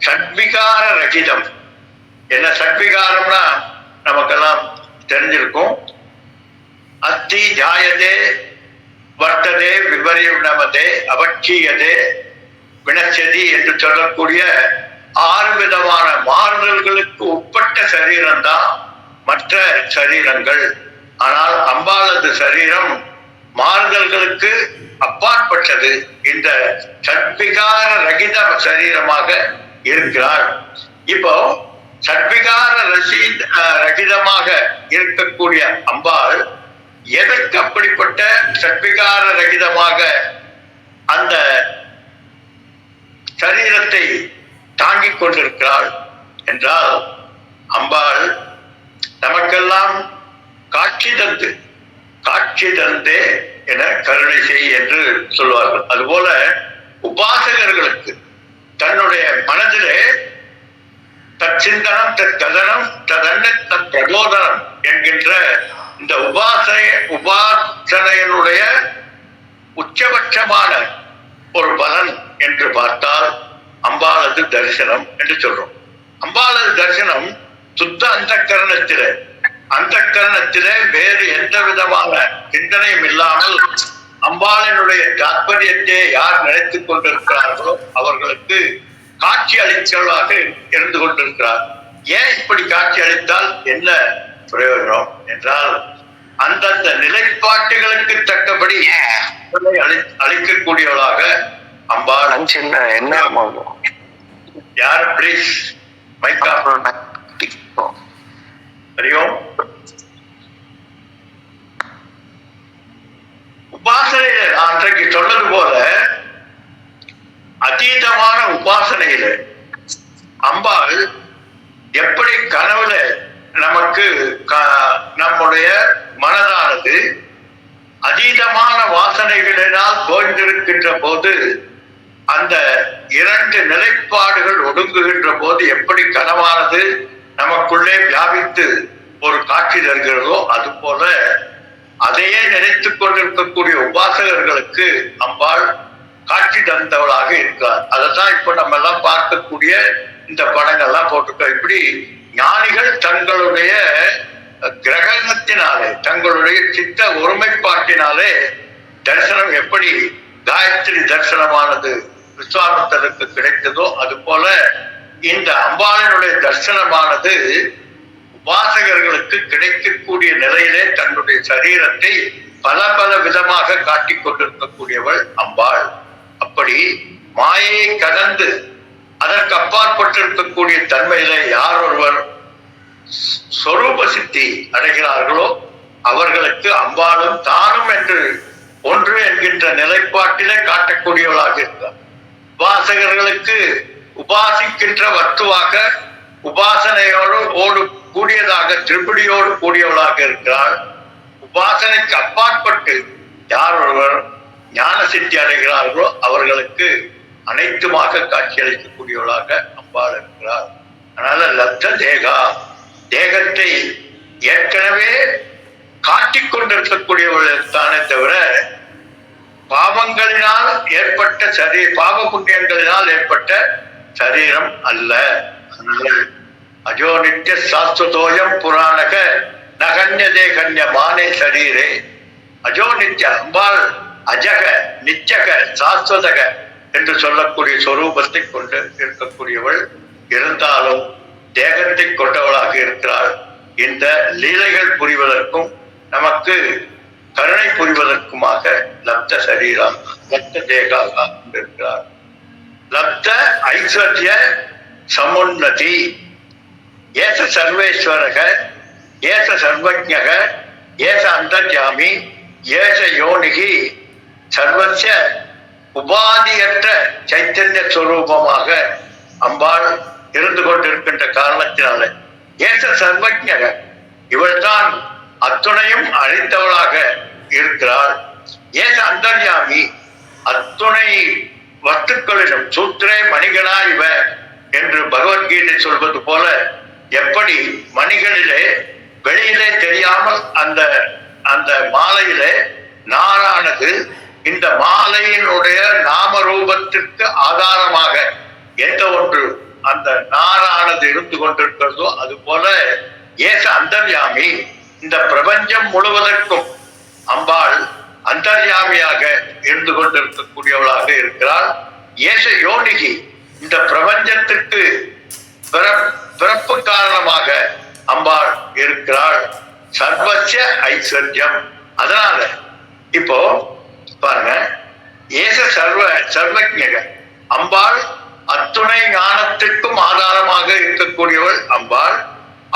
சத்விகார ரகிதம். என்ன சத்விகாரம்னா நமக்கெல்லாம் தெரிஞ்சிருக்கும். அத்தி ஜாயதே வர்த்ததே விபரீணமதே அவட்சியதே வினச்சதி என்று சொல்லக்கூடிய 6 விதமான மாறுதல்களுக்கு உட்பட்ட சரீரம் தான் மற்ற சரீரங்கள். ஆனால் அம்பாளது சரீரம் மாறுதல்களுக்கு அப்பாற்பட்டது. இந்த சத்விகார ரகித சரீரமாக இருக்கிறார். இப்போ சத்விகார ரகிதமாக இருக்கக்கூடிய அம்பாள் எதற்கு அப்படிப்பட்ட சத்விகார ரகிதமாக அந்த சரீரத்தை தாங்கிக் கொண்டிருக்கிறாள் என்றால் அம்பாள் நமக்கெல்லாம் காட்சி தந்தே என கருணை செய் என்று சொல்வார்கள். அதுபோல உபாசகர்களுக்கு தன்னுடைய மனதிலே தற்சிந்தனம் தற்கதனம் ததன்ன தற்பிரபோதனம் என்கின்ற இந்த உபாசனையினுடைய உச்சபட்சமான ஒரு பலன் என்று பார்த்தால் அம்பாளது தரிசனம் என்று சொல்றோம். அம்பாளது தரிசனம் சுத்த அந்தக்கரணத்திலே வேறு எந்த விதமான சிந்தனையும் இல்லாமல் அம்பாளினுடைய தாற்பயத்தை யார் நினைத்துக் கொண்டிருக்கிறார்களோ அவர்களுக்கு காட்சி அளித்தவளாக இருந்து கொண்டிருக்கிறார். ஏன் இப்படி காட்சி அளித்தால் என்ன பிரயோஜனம் என்றால் அந்தந்த நிலைப்பாட்டுகளுக்கு தக்கபடி அளிக்கக்கூடியவளாக அம்பாள்.
என்ன
யார் பிளீஸ் மைக்கா தெரியும். உபாசனையில அன்றைக்கு சொன்னது போல அதீதமான உபாசனையில அம்பாள் எப்படி கனவுல நமக்கு நம்முடைய மனதானது அதீதமான வாசனைகளினால் தோய்ந்திருக்கின்ற போது அந்த 2 நிலைப்பாடுகள் ஒடுங்குகின்ற போது எப்படி கனவானது நமக்குள்ளே வியாபித்து ஒரு காட்சி தருகிறதோ அது போல அதையே நினைத்துக் கொண்டிருக்கக்கூடிய உபாசகர்களுக்கு அம்பாள் காட்சி தந்தவளாக இருக்கிறார். அதைத்தான் இப்ப நம்ம எல்லாம் பார்க்கக்கூடிய இந்த படங்கள்லாம் போட்டிருக்கோம். இப்படி ஞானிகள் தங்களுடைய கிரகணத்தினாலே தங்களுடைய சித்த ஒருமைப்பாட்டினாலே தரிசனம் எப்படி காயத்ரி தரிசனமானது விஸ்வாமித்தருக்கு கிடைத்ததோ அது போல இந்த அம்பாளினுடைய தரிசனமானது உபாசகர்களுக்கு கிடைக்கக்கூடிய நிலையிலே தன்னுடைய சரீரத்தை பல பல விதமாக காட்டிக் கொண்டிருக்கக்கூடியவள் அம்பாள். அப்படி மாயை கடந்து அதற்கு அப்பாற்பட்டிருக்கக்கூடிய தன்மையில யார் ஒருவர் சொரூப சித்தி அடைகிறார்களோ அவர்களுக்கு அம்பாளும் தானும் என்று ஒன்று என்கின்ற நிலைப்பாட்டிலே காட்டக்கூடியவளாக இருக்கிறார். உபாசகர்களுக்கு உபாசிக்கின்ற வத்துவாக உபாசனையோடு கூடியதாக திருப்படியோடு கூடியவளாக இருக்கிறாள். உபாசனைக்கு அப்பாற்பட்டு யார் ஒருவர் ஞான சித்தி அடைகிறார்களோ அவர்களுக்கு அனைத்துமாக காட்சியளிக்கக்கூடியவளாக அம்பாள் இருக்கிறார். அதனால லப்த தேகா, தேகத்தை ஏற்கனவே காட்டிக் கொண்டிருக்கக்கூடியவர்கள் தானே தவிர பாவங்களினால் ஏற்பட்ட பாவ புண்ணியங்களினால் ஏற்பட்ட சரீரம் அல்ல. அஜோ நித்திய சாஸ்வதோயம் புராணக நகன்யதே கன்ய மானே சரீரே. அஜோ நித்திய அம்பாள் அஜக நிச்சக சாஸ்வதக என்று சொல்லக்கூடிய சொரூபத்தை கொண்டு இருக்கக்கூடியவள். இருந்தாலும் தேகத்தை கொண்டவளாக இருக்கிறாள். இந்த லீலைகள் புரிவதற்கும் நமக்கு கருணை புரிவதற்குமாக லப்த சரீரம் லப்த தேகாக இருக்கிறார். லப்த ஐஸ்வர்ய சமுன்னதி ஏச சர்வேஸ்வரக ஏச சர்வஜக ஏச அந்தர்யாமி ஏச யோனிகி சர்வஸ்ய உபாதியற்ற சைத்தன்ய ஸ்வரூபமாக அம்பாள் இருந்து கொண்டிருக்கின்ற காரணத்தினால ஏச சர்வஜக இவள்தான் அத்துணையும் அழித்தவளாக இருக்கிறாள். ஏச அந்தர்யாமி அத்துணை வஸ்துக்களிலும் சூத்திரே மணிகனா இவ என்று பகவத்கீதை சொல்வது போல எப்படி மணிகளிலே வெளியிலே தெரியாமல் அந்த அந்த மாலையிலே நாரானது இந்த மாலையினுடைய நாம ரூபத்திற்கு ஆதாரமாக எந்த ஒன்று அந்த நாரானது இருந்து கொண்டிருக்கிறதோ அது போல ஏச அந்தர்யாமி இந்த பிரபஞ்சம் முழுவதற்கும் அம்பாள் அந்தர்யாமியாக இருந்து கொண்டிருக்கக்கூடியவளாக இருக்கிறாள். ஏச யோனிகி இந்த பிரபஞ்சத்திற்கு பிறப்பு காரணமாக அம்பாள் இருக்கிறாள். சர்வஸ்ய ஐஸ்வர்யம். அதனால இப்போ பாருங்க, ஏச சர்வஜக அம்பாள் அத்துணை ஞானத்திற்கும் ஆதாரமாக இருக்கக்கூடியவள் அம்பாள்.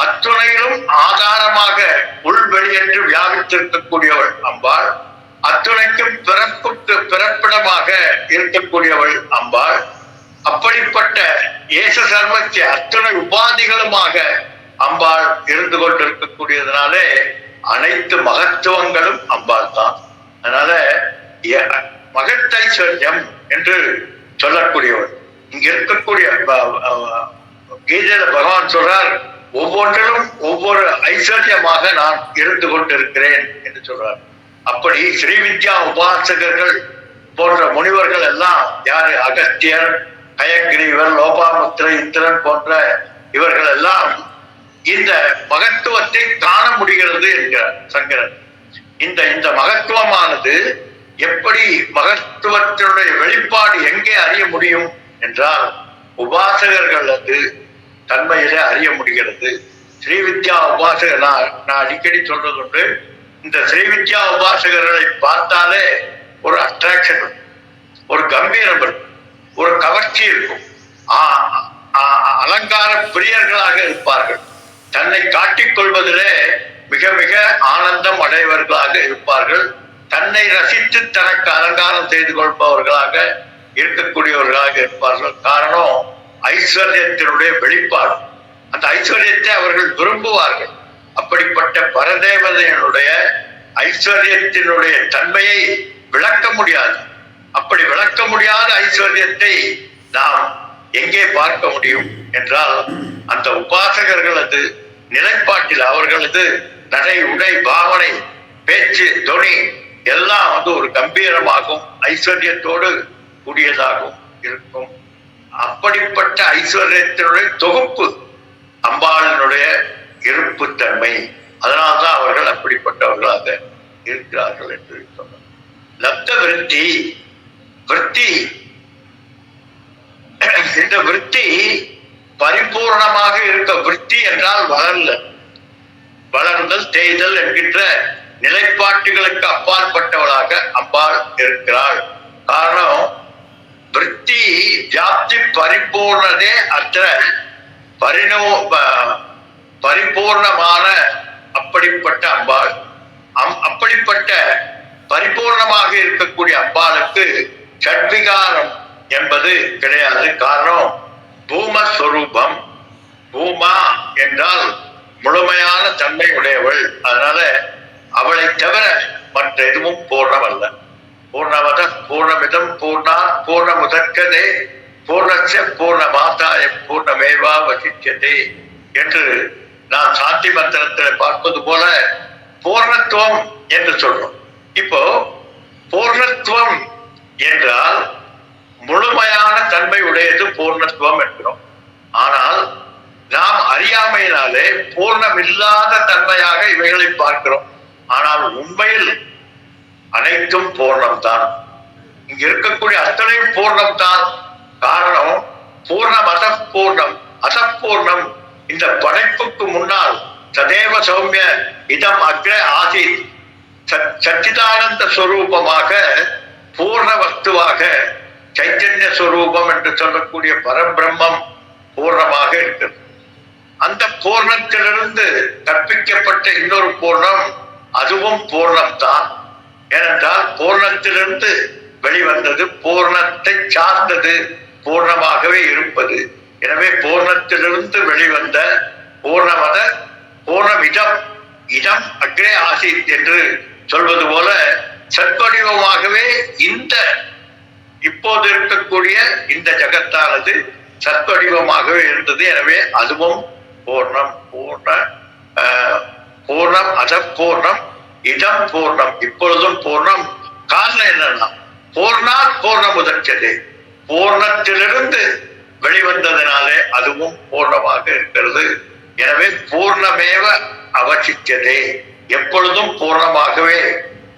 அத்துணையிலும் ஆதாரமாக உள்வெளியென்று வியாபித்திருக்கக்கூடியவள் அம்பாள். அத்துணைக்கும் பிறப்பிடமாக இருக்கக்கூடியவள் அம்பாள். அப்படிப்பட்ட ஏச சர்வத்திய அத்துணை உபாதிகளுமாக அம்பாள் இருந்து கொண்டிருக்கக்கூடியதுனாலே அனைத்து மகத்துவங்களும் அம்பாள் தான். அதனால மகத்தைஸ்வர்யம் என்று சொல்லக்கூடியவள் இங்க இருக்கக்கூடிய கீதையில பகவான் சொல்றார், ஒவ்வொன்றிலும் ஒவ்வொரு ஐஸ்வர்யமாக நான் இருந்து கொண்டிருக்கிறேன் என்று சொல்றார். அப்படி ஸ்ரீவித்யா உபாசகர்கள் போன்ற முனிவர்கள் எல்லாம் யாரு, அகஸ்தியர், கயக்கிரீவர், லோபாமுத்திர, இந்திரன் போன்ற இவர்கள் எல்லாம் இந்த மகத்துவத்தை காண முடிகிறது என்கிறார் சங்கரன். இந்த மகத்துவமானது எப்படி மகத்துவத்தினுடைய வெளிப்பாடு எங்கே அறிய முடியும் என்றால் உபாசகர்கள் அது தன்மையில அறிய முடிகிறது. ஸ்ரீவித்யா உபாசகர் நான் அடிக்கடி சொல்றது உண்டு, இந்த ஸ்ரீவித்யா உபாசகர்களை பார்த்தாலே ஒரு அட்ராக்ஷன் இருக்கும், ஒரு கம்பீரம் இருக்கும், ஒரு கவர்ச்சி இருக்கும், அலங்கார பிரியர்களாக இருப்பார்கள். தன்னை காட்டிக் கொள்வதிலே மிக மிக ஆனந்தம் அடைவர்களாக இருப்பார்கள். தன்னை ரசித்து தனக்கு அலங்காரம் செய்து கொள்பவர்களாக இருக்கக்கூடியவர்களாக இருப்பார்கள். காரணம் ஐஸ்வர்யத்தினுடைய வெளிப்பாடு. அந்த ஐஸ்வர்யத்தை அவர்கள் விரும்புவார்கள். அப்படிப்பட்ட பரதேவதையினுடைய ஐஸ்வர்யத்தினுடைய தன்மையை விளக்க முடியாது. அப்படி விளக்க முடியாத ஐஸ்வர்யத்தை நாம் எங்கே பார்க்க முடியும் என்றால் அந்த உபாசகர்களது நிலைப்பாட்டில் அவர்களது நடை, உடை, பாவனை, பேச்சு, தொனி எல்லாம் ஒரு கம்பீரமாகவும் ஐஸ்வர்யத்தோடு கூடியதாகவும் இருக்கும். அப்படிப்பட்ட ஐஸ்வர்யத்தினுடைய தொகுப்பு அம்பாளினுடைய இருப்பு தன்மை. அதனால்தான் அவர்கள் அப்படிப்பட்டவர்களாக இருக்கிறார்கள் என்று சொன்னார். லப்த விருத்தி, இந்த விருத்தி பரிபூர்ணமாக இருக்க. விருத்தி என்றால் வளர்தல், தேய்தல் என்கின்ற நிலைப்பாட்டுகளுக்கு அப்பாற்பட்டவளாக அம்பாள் இருக்கிறாள். காரணம், விருத்தி வியாப்தி பரிபூர்ணதே அற்ற பரிபூர்ணமான அப்படிப்பட்ட அம்பாள். அப்படிப்பட்ட பரிபூர்ணமாக இருக்கக்கூடிய அம்பாளுக்கு ஷட்விகாரம் என்பது கிடையாது. காரணம், பூமஸ்வரூபம். பூமா என்றால் முழுமையான தன்மை உடையவள். அதனால அவளை தவிர மற்ற எதுவும் பூர்ணம் அல்ல. பூர்ணமத பூர்ணமிதம் பூர்ணா பூர்ண முதற்கதே பூர்ணச்ச பூர்ண மாதாய பூர்ணமேவா வசிச்சதே என்று நாம் சாந்தி மந்திரத்தில் பார்ப்பது போல பூர்ணத்துவம் என்று சொல்றோம். இப்போ பூர்ணத்துவம் என்றால் முழுமையான தன்மை உடையது பூர்ணத்துவம் என்கிறோம். ஆனால் நாம் அறியாமையினாலே பூர்ணமில்லாத தன்மையாக இவைகளை பார்க்கிறோம். ஆனால் உண்மையில் அனைத்தும் பூர்ணம்தான். இங்க இருக்கக்கூடிய அத்தனையும் பூர்ணம்தான். காரணம், பூர்ணம் அசப்பூர்ணம். அசப்பூர்ணம் இந்த படைப்புக்கு முன்னால் சதேவ சௌமிய இதம் அக்ரே ஆசித் சச்சிதானந்த ஸ்வரூபமாக பூர்ண வஸ்துவாக சைத்தன்ய ஸ்வரூபம் என்று சொல்லக்கூடிய பரபிரம்மம் பூர்ணமாக இருக்கிறது. அந்த பூர்ணத்திலிருந்து கற்பிக்கப்பட்ட இன்னொரு பூர்ணம், அதுவும் பூர்ணம்தான். ஏனென்றால் பூர்ணத்திலிருந்து வெளிவந்தது, பூர்ணத்தை சார்ந்தது, பூர்ணமாகவே இருப்பது. எனவே பூர்ணத்திலிருந்து வெளிவந்த பூர்ணமத பூர்ணமிதம் இடம் அக்ரே ஆசித் என்று சொல்வது போல சத்வடிவமாகவே இந்த இப்போது இருக்கக்கூடிய இந்த ஜகத்தானது சத்வடிவமாகவே இருந்தது. எனவே அதுவும் பூர்ணம். பூர்ணம் அசப்பூர்ணம் இதம் பூர்ணம், இப்பொழுதும் பூர்ணம். காரணம் என்னன்னா, பூர்ணா பூர்ண முதற்கதே, பூர்ணத்திலிருந்து வெளிவந்ததினாலே அதுவும் பூர்ணமாக இருக்கிறது. எனவே பூர்ணமேவ அவசிச்சதே, எப்பொழுதும் பூர்ணமாகவே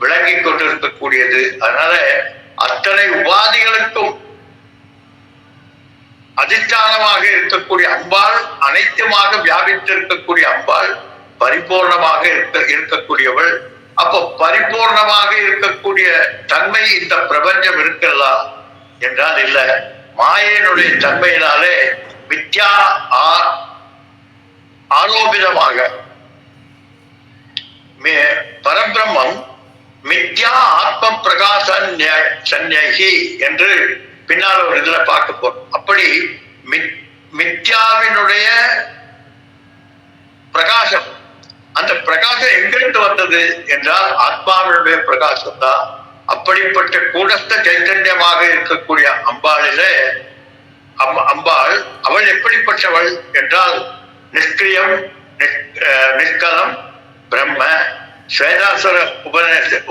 விளங்கி கொண்டிருக்கக்கூடியது. அதனால அத்தனை உபாதிகளுக்கும் அதிஷ்டானமாக இருக்கக்கூடிய அம்பாள், அனைத்துமாக வியாபித்திருக்கக்கூடிய அம்பாள், பரிபூர்ணமாக இருக்கக்கூடியவள். அப்போ பரிபூர்ணமாக இருக்கக்கூடிய தன்மை இந்த பிரபஞ்சம் இருக்கிறதா என்றால் இல்லை. மாயையினுடைய தன்மையினாலே மித்யா ஆரோபிதமாக பரபிரம்மம் மித்யா ஆத்ம பிரகாச சந்நியகி என்று பின்னால் ஒரு இதுல பார்க்க போறோம். அப்படி மித்யாவினுடைய பிரகாசம், அந்த பிரகாசம் எங்கிருந்து வந்தது என்றால் ஆத்மாவினுடைய பிரகாசம் தான். அப்படிப்பட்ட கூடஸ்த சைத்தன்யமாக இருக்கக்கூடிய அம்பாளிலே அம்பாள் அவள் எப்படிப்பட்டவள் என்றால் நிஷ்கிரியம் நிஷ்கலம் பிரம்ம. ஸ்வேதாசுர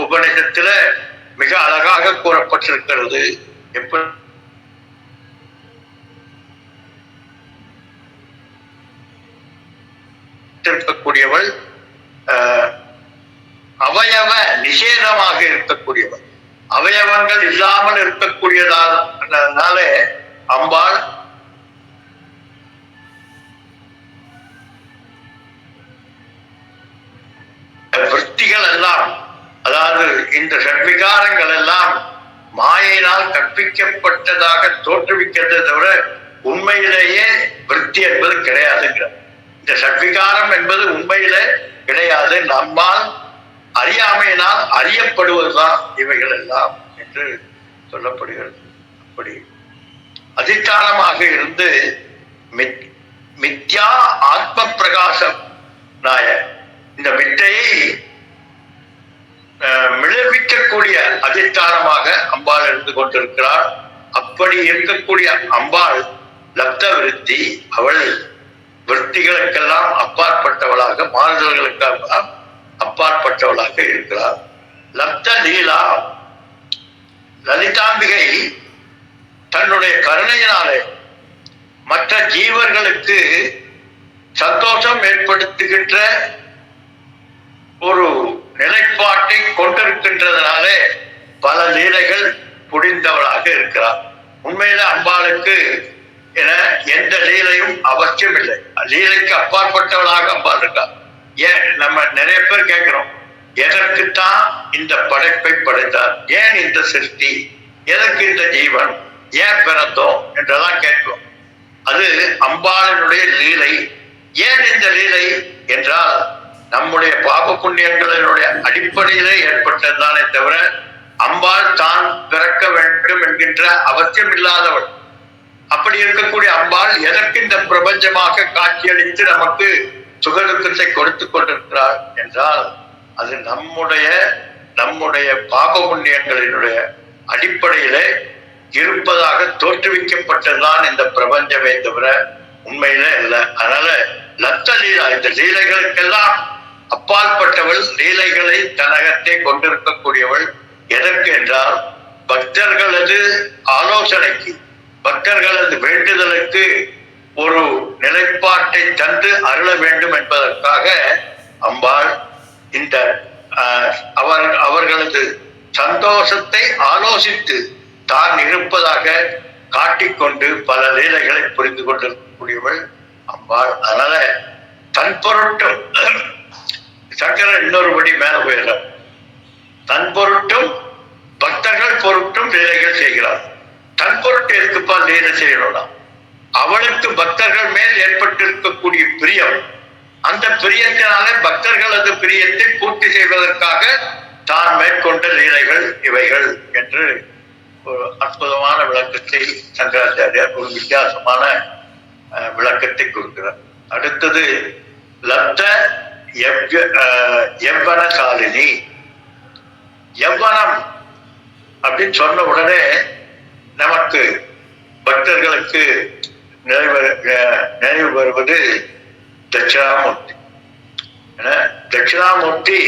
உபநிஷத்துல மிக அழகாக கூறப்பட்டிருக்கிறது. எப்படி இருக்கக்கூடியவள், அவயவ நிஷேதமாக இருக்கக்கூடியவள், அவயவங்கள் இல்லாமல் இருக்கக்கூடியதால அம்பாள் விற்த்திகள் எல்லாம், அதாவது இந்த ஷட்விகாரங்கள் எல்லாம் மாயினால் கற்பிக்கப்பட்டதாக தோற்றுவிக்கிறதை தவிர உண்மையிலேயே விருத்தி என்பது கிடையாதுங்கிற. இந்த ஷட்விகாரம் என்பது உண்மையிலே கிடையாது, நம்மால் அறியாமையினால் அறியப்படுவதுதான் இவைகள் எல்லாம் என்று சொல்லப்படுகிறது. அப்படி அதிஷ்டானமாக இருந்து மித்யா ஆத்ம பிரகாசம் நாய இந்த மித்தையை மிளவிக்கக்கூடிய அதிஷ்டானமாக அம்பாள் இருந்து கொண்டிருக்கிறாள். அப்படி இருக்கக்கூடிய அம்பாள் லப்த விருத்தி, அவள் விருத்திகளுக்கெல்லாம் அப்பாற்பட்டவளாக, மாறுதல்களுக்கெல்லாம் அப்பாற்பட்டவளாக இருக்கிறார். லப்த லீலா, லலிதாம்பிகை தன்னுடைய கருணையினாலே மற்ற ஜீவர்களுக்கு சந்தோஷம் ஏற்படுத்துகின்ற ஒரு நிலைப்பாட்டை கொண்டிருக்கின்றதுனாலே பல லீலைகள் புரிந்தவளாக இருக்கிறார். உண்மையில அம்பாளுக்கு என எந்த லீலையும் அவசியம் இல்லை. லீலைக்கு அப்பாற்பட்டவளாக அம்பாள் இருக்கா. ஏன் நம்ம நிறைய பேர் கேட்கிறோம், எதற்குத்தான் இந்த படைப்பை படைத்தார், ஏன் இந்த சிருஷ்டி, எதற்கு இந்த ஜீவன், ஏன் பிறந்தோம் என்றெல்லாம் கேட்கும். அது அம்பாளினுடைய லீலை. ஏன் இந்த லீலை என்றால் நம்முடைய பாப புண்ணியங்களினுடைய அடிப்படையிலே ஏற்பட்டதுதானே தவிர அம்பாள் தான் பிறக்க வேண்டும் என்கின்ற அவசியம் இல்லாதவள். அப்படி இருக்கக்கூடிய அம்பாள் எதற்கு இந்த பிரபஞ்சமாக காட்சியளித்து நமக்கு சுகதுக்கத்தை கொடுத்து கொண்டிருக்கிறார் என்றால் அது நம்முடைய பாப புண்ணியங்களினுடைய அடிப்படையிலே இருப்பதாக தோற்றுவிக்கப்பட்டதுதான் இந்த பிரபஞ்சமே தவிர உண்மையில இல்லை. அதனால லத்த லீலா, இந்த லீலைகளுக்கெல்லாம் அப்பாற்பட்டவள், லீலைகளை தனகத்தை கொண்டிருக்கக்கூடியவள். எதற்கு என்றால் பக்தர்களது ஆலோசனைக்கு, பக்தர்களது வேண்டுதலுக்கு ஒரு நிலைப்பாட்டை தந்து அருள வேண்டும் என்பதற்காக அம்பாள் இந்த அவர்களது சந்தோஷத்தை ஆலோசித்து தான் இருப்பதாக காட்டிக்கொண்டு பல லீலைகளை புரிந்து கொண்டிருக்கக்கூடியவள் அம்பாள். அதனால தன் பொருட்டும் சங்கரன் இன்னொருபடி மேல போயிடுறார். தன் பொருட்டும் பக்தர்கள் பொருட்டும் லீலைகள் செய்கிறார். தன் பொருட்டு எதுக்குப்பா லீலை செய்யணும்னா அவளுக்கு பக்தர்கள் மேல் ஏற்பட்டிருக்கக்கூடிய பிரியம், அந்த பிரியத்தினாலே பக்தர்களது பிரியத்தை பூர்த்தி செய்வதற்காக தான் மேற்கொண்ட லீலைகள் இவைகள் என்று ஒரு அற்புதமான விளக்கத்தை சங்கராச்சாரியார் ஒரு வித்தியாசமான விளக்கத்தை கொடுக்கிறார். அடுத்தது லப்த எவ்வனசாலினி. எவ்வனம் அப்படின்னு சொன்ன உடனே நமக்கு பக்தர்களுக்கு நினைவு வருவது தட்சிணாமூர்த்தி. தட்சிணாமூர்த்தி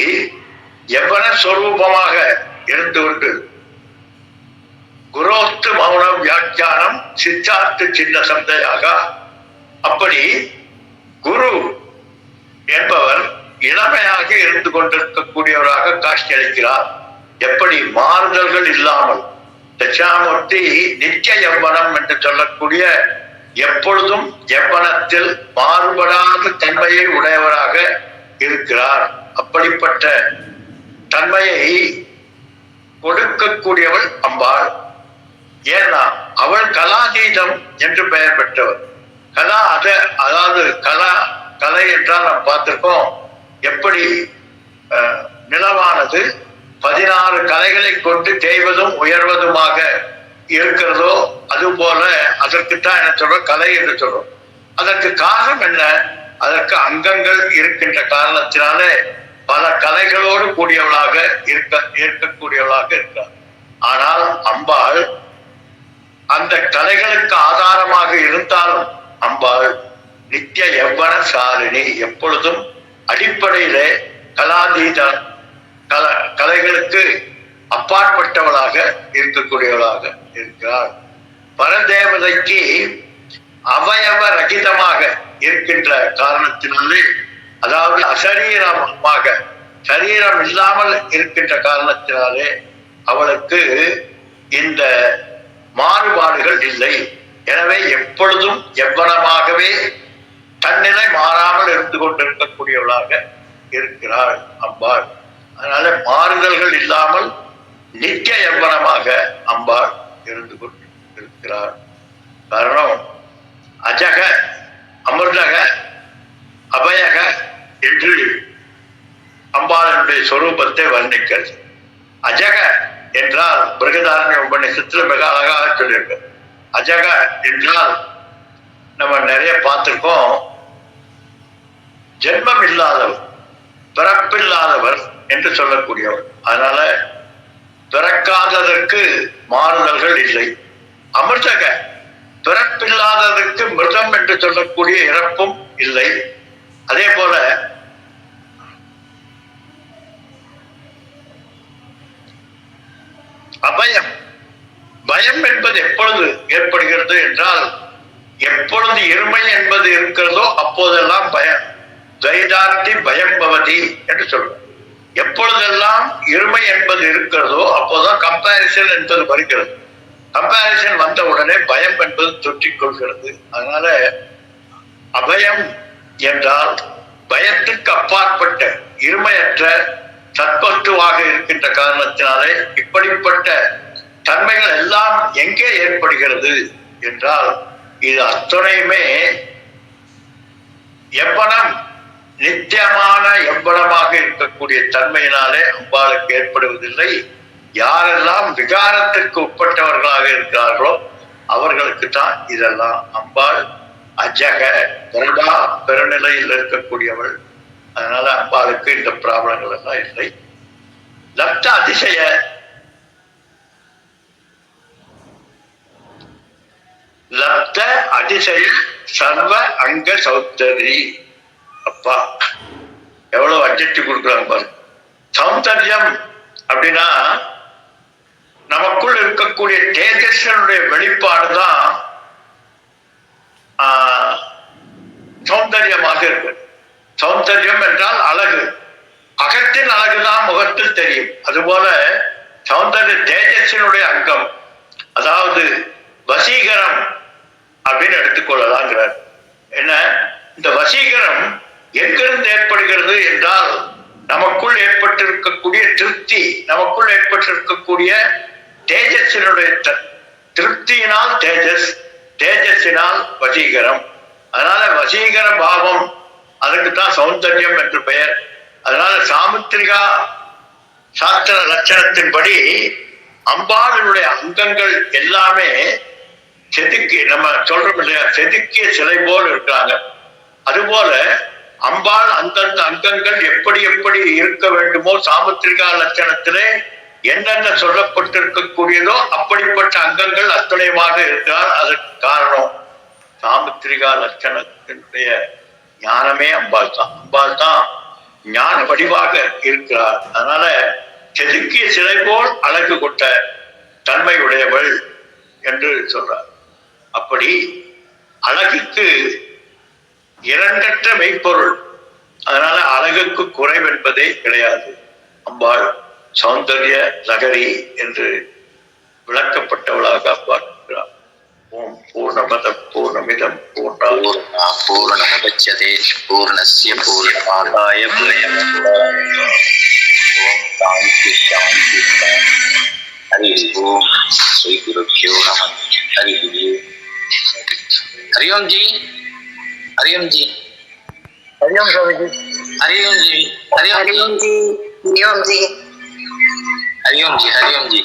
எவ்வன ஸ்வரூபமாக இருந்து கொண்டு குரோஸ்து மௌனம் வியாக்கியானம் சித்தார்த்து சின்ன சந்தையாக, அப்படி குரு என்பவர் இளமையாக இருந்து கொண்டிருக்கக்கூடியவராக காட்சி அளிக்கிறார். எப்படி மாறுதல்கள் இல்லாமல். தட்சிணாமூர்த்தி நித்திய எவ்வனம் என்று சொல்லக்கூடிய எப்பொழுதும் எவ்வனத்தில் மாறுபடாத தன்மையை உடையவராக இருக்கிறார். அப்படிப்பட்ட தன்மையை கொடுக்கக்கூடியவள் அம்பாள். ஏன்னா அவள் கலாதீதம் என்று பெயர் பெற்றவர். அதாவது கலை என்றால் நாம் பார்த்திருக்கோம், எப்படி நிலவானது 16 கலைகளை கொண்டு தேய்வதும் உயர்வதுமாக இருக்கிறதோ அதுபோல அதற்குத்தான் என்ன சொல்றோம், கலை என்று சொல்றோம். அதற்கு காரணம் என்ன? அதற்கு அங்கங்கள் இருக்கின்ற காரணத்தினாலே பல கலைகளோடு கூடியவளாக இருக்கக்கூடியவளாக இருக்கிறார். ஆனால் அம்பாள் அந்த கலைகளுக்கு ஆதாரமாக இருந்தாலும் அம்பாள் நித்திய எவ்வன சாலினி, எப்பொழுதும் அடிப்படையிலே கலாதீத கலைகளுக்கு அப்பாற்பட்டவளாக இருக்கக்கூடியவளாக இருக்கிறாள். பரதேவதைக்கு அவயவ ரகிதமாக இருக்கின்ற காரணத்தினாலே, அதாவது அசரீரமாக சரீரம் இல்லாமல் இருக்கின்ற காரணத்தினாலே அவளுக்கு இந்த மாறுபாடுகள் இல்லை. எனவே எப்பொழுதும் எவ்வளமாகவே தன்னிலை மாறாமல் இருந்து கொண்டிருக்கக்கூடியவளாக இருக்கிறாள் அம்பாள். அதனால மாறுதல்கள் இல்லாமல் நித்திய எவ்வளமாக அம்பாள் இருந்து கொண்டிருக்கிறாள். காரணம் அஜக, அமிர்தக, அபயக என்று அம்பாளினுடைய சொரூபத்தை வர்ணிக்கிறது. அஜக என்றால் பிருகதாரண்ய உபநிஷத்துல மிக அழகாக சொல்லியிருக்கு. அஜக என்றால் நம்ம நிறைய பார்த்திருக்கோம், ஜென்மம் இல்லாதவர், பிறப்பில்லாதவர் என்று சொல்லக்கூடியவர். அதனால பிறக்காததற்கு மாறுதல்கள் இல்லை. அமிர்தக, பிறப்பில்லாததற்கு மிருதம் என்று சொல்லக்கூடிய இறப்பும் இல்லை. அதே போல அபயம், பயம் என்பது எப்பொழுது ஏற்படுகிறது என்றால் எப்பொழுது இருமை என்பது இருக்கிறதோ அப்போதெல்லாம் பயம். துவைதார்த்தி பயம் பவதி என்று சொல்றோம். எப்பொழுதெல்லாம் இருமை என்பது இருக்கிறதோ அப்போதான் கம்பேரிசன் என்பது வருகிறது. கம்பேரிசன் வந்த உடனே பயம் என்பது தொற்றிக் கொள்கிறது. அதனால அபயம் என்றால் பயத்துக்கு அப்பாற்பட்ட இருமையற்ற சத்வத்துவாக இருக்கின்ற காரணத்தினாலே இப்படிப்பட்ட தன்மைகள் எல்லாம் எங்கே ஏற்படுகிறது என்றால் இது அத்துணையுமே எவ்வனம் நித்தியமான எவ்வளமாக இருக்கக்கூடிய தன்மையினாலே அம்பாளுக்கு ஏற்படுவதில்லை. யாரெல்லாம் விகாரத்திற்கு உட்பட்டவர்களாக இருக்கிறார்களோ அவர்களுக்கு தான் இதெல்லாம். அம்பாள் அஜக பிரபா பெருநிலையில் இருக்கக்கூடியவள். அதனால அம்பாளுக்கு இந்த பிராபலங்கள் எல்லாம் இல்லை. லப்த அதிசய லப்த அதிசய சர்வ அங்க சௌந்தரி. அப்பா எவ்வளவு அட்ஜெக்டிவ் கொடுக்குறாங்க பாரு. சௌந்தர்யம் அப்படின்னா நமக்குள் இருக்கக்கூடிய தேஜஸ்வனுடைய வெளிப்பாடுதான் சௌந்தர்யமாக இருக்கு. சௌந்தர்யம் என்றால் அழகு. அகத்தின் அழகுதான் முகத்தில் தெரியும். அதுபோல சௌந்தர்ய தேஜஸ்வனுடைய அங்கம், அதாவது வசீகரம் அப்படின்னு எடுத்துக்கொள்ளலாங்கிறார். என்ன இந்த வசீகரம் எங்கிருந்து ஏற்படுகிறது என்றால் நமக்குள் ஏற்பட்டிருக்கக்கூடிய திருப்தி, நமக்குள் ஏற்பட்டிருக்கக்கூடிய தேஜஸினுடைய திருப்தியினால் தேஜஸ், தேஜஸினால் வசீகரம். அதனால வசீகர பாவம், அதுக்குத்தான் சௌந்தர்யம் என்று பெயர். அதனால சாமுத்திரிகா சாஸ்திர லட்சணத்தின்படி அம்பாளுடைய அங்கங்கள் எல்லாமே செதுக்கி, நம்ம சொல்றோம் இல்லையா, செதுக்கிய சிலை போல் இருக்கிறாங்க. அதுபோல அம்பாள் அந்தந்த அங்கங்கள் எப்படி எப்படி இருக்க வேண்டுமோ சாமுத்திரிகா லட்சணத்திலே என்னென்ன சொல்லப்பட்டிருக்கக்கூடியதோ அப்படிப்பட்ட அங்கங்கள் அத்துணையமாக இருக்கிறார். அதற்கு காரணம் சாமுத்திரிகா லட்சணத்தினுடைய ஞானமே அம்பாள் தான். அம்பாள் தான் ஞான வடிவாக இருக்கிறார். அதனால செதுக்கிய சிலை போல் அழகு கொண்ட தன்மை உடையவள் என்று சொல்றார். அப்படி அழகுக்கு இரண்டற்ற மெய்ப்பொருள். அதனால அழகுக்கு குறைவென்பதே கிடையாது. அம்பாள் சௌந்தர்ய லகரி என்று விளக்கப்பட்டவளாக பார்க்கிறார். ஓம் பூர்ணமத பூர்ணமிதம் பூர்ணமுதச்யதே பூர்ணஸ்ய பூர்ணமாதாய பூர்ணமேவாவசிஷ்யதே. ஓம் சாந்தி சாந்தி. ஹரி ஓம் ஸ்ரீ குருப்யோ நமः. ஹரி ஓம் ஜி. हरिओम जी. हरिओम स्वामी जी. हरिओम जी. हरिओम जी. हरिओम जी. हरिओम जी. हरिओम जी.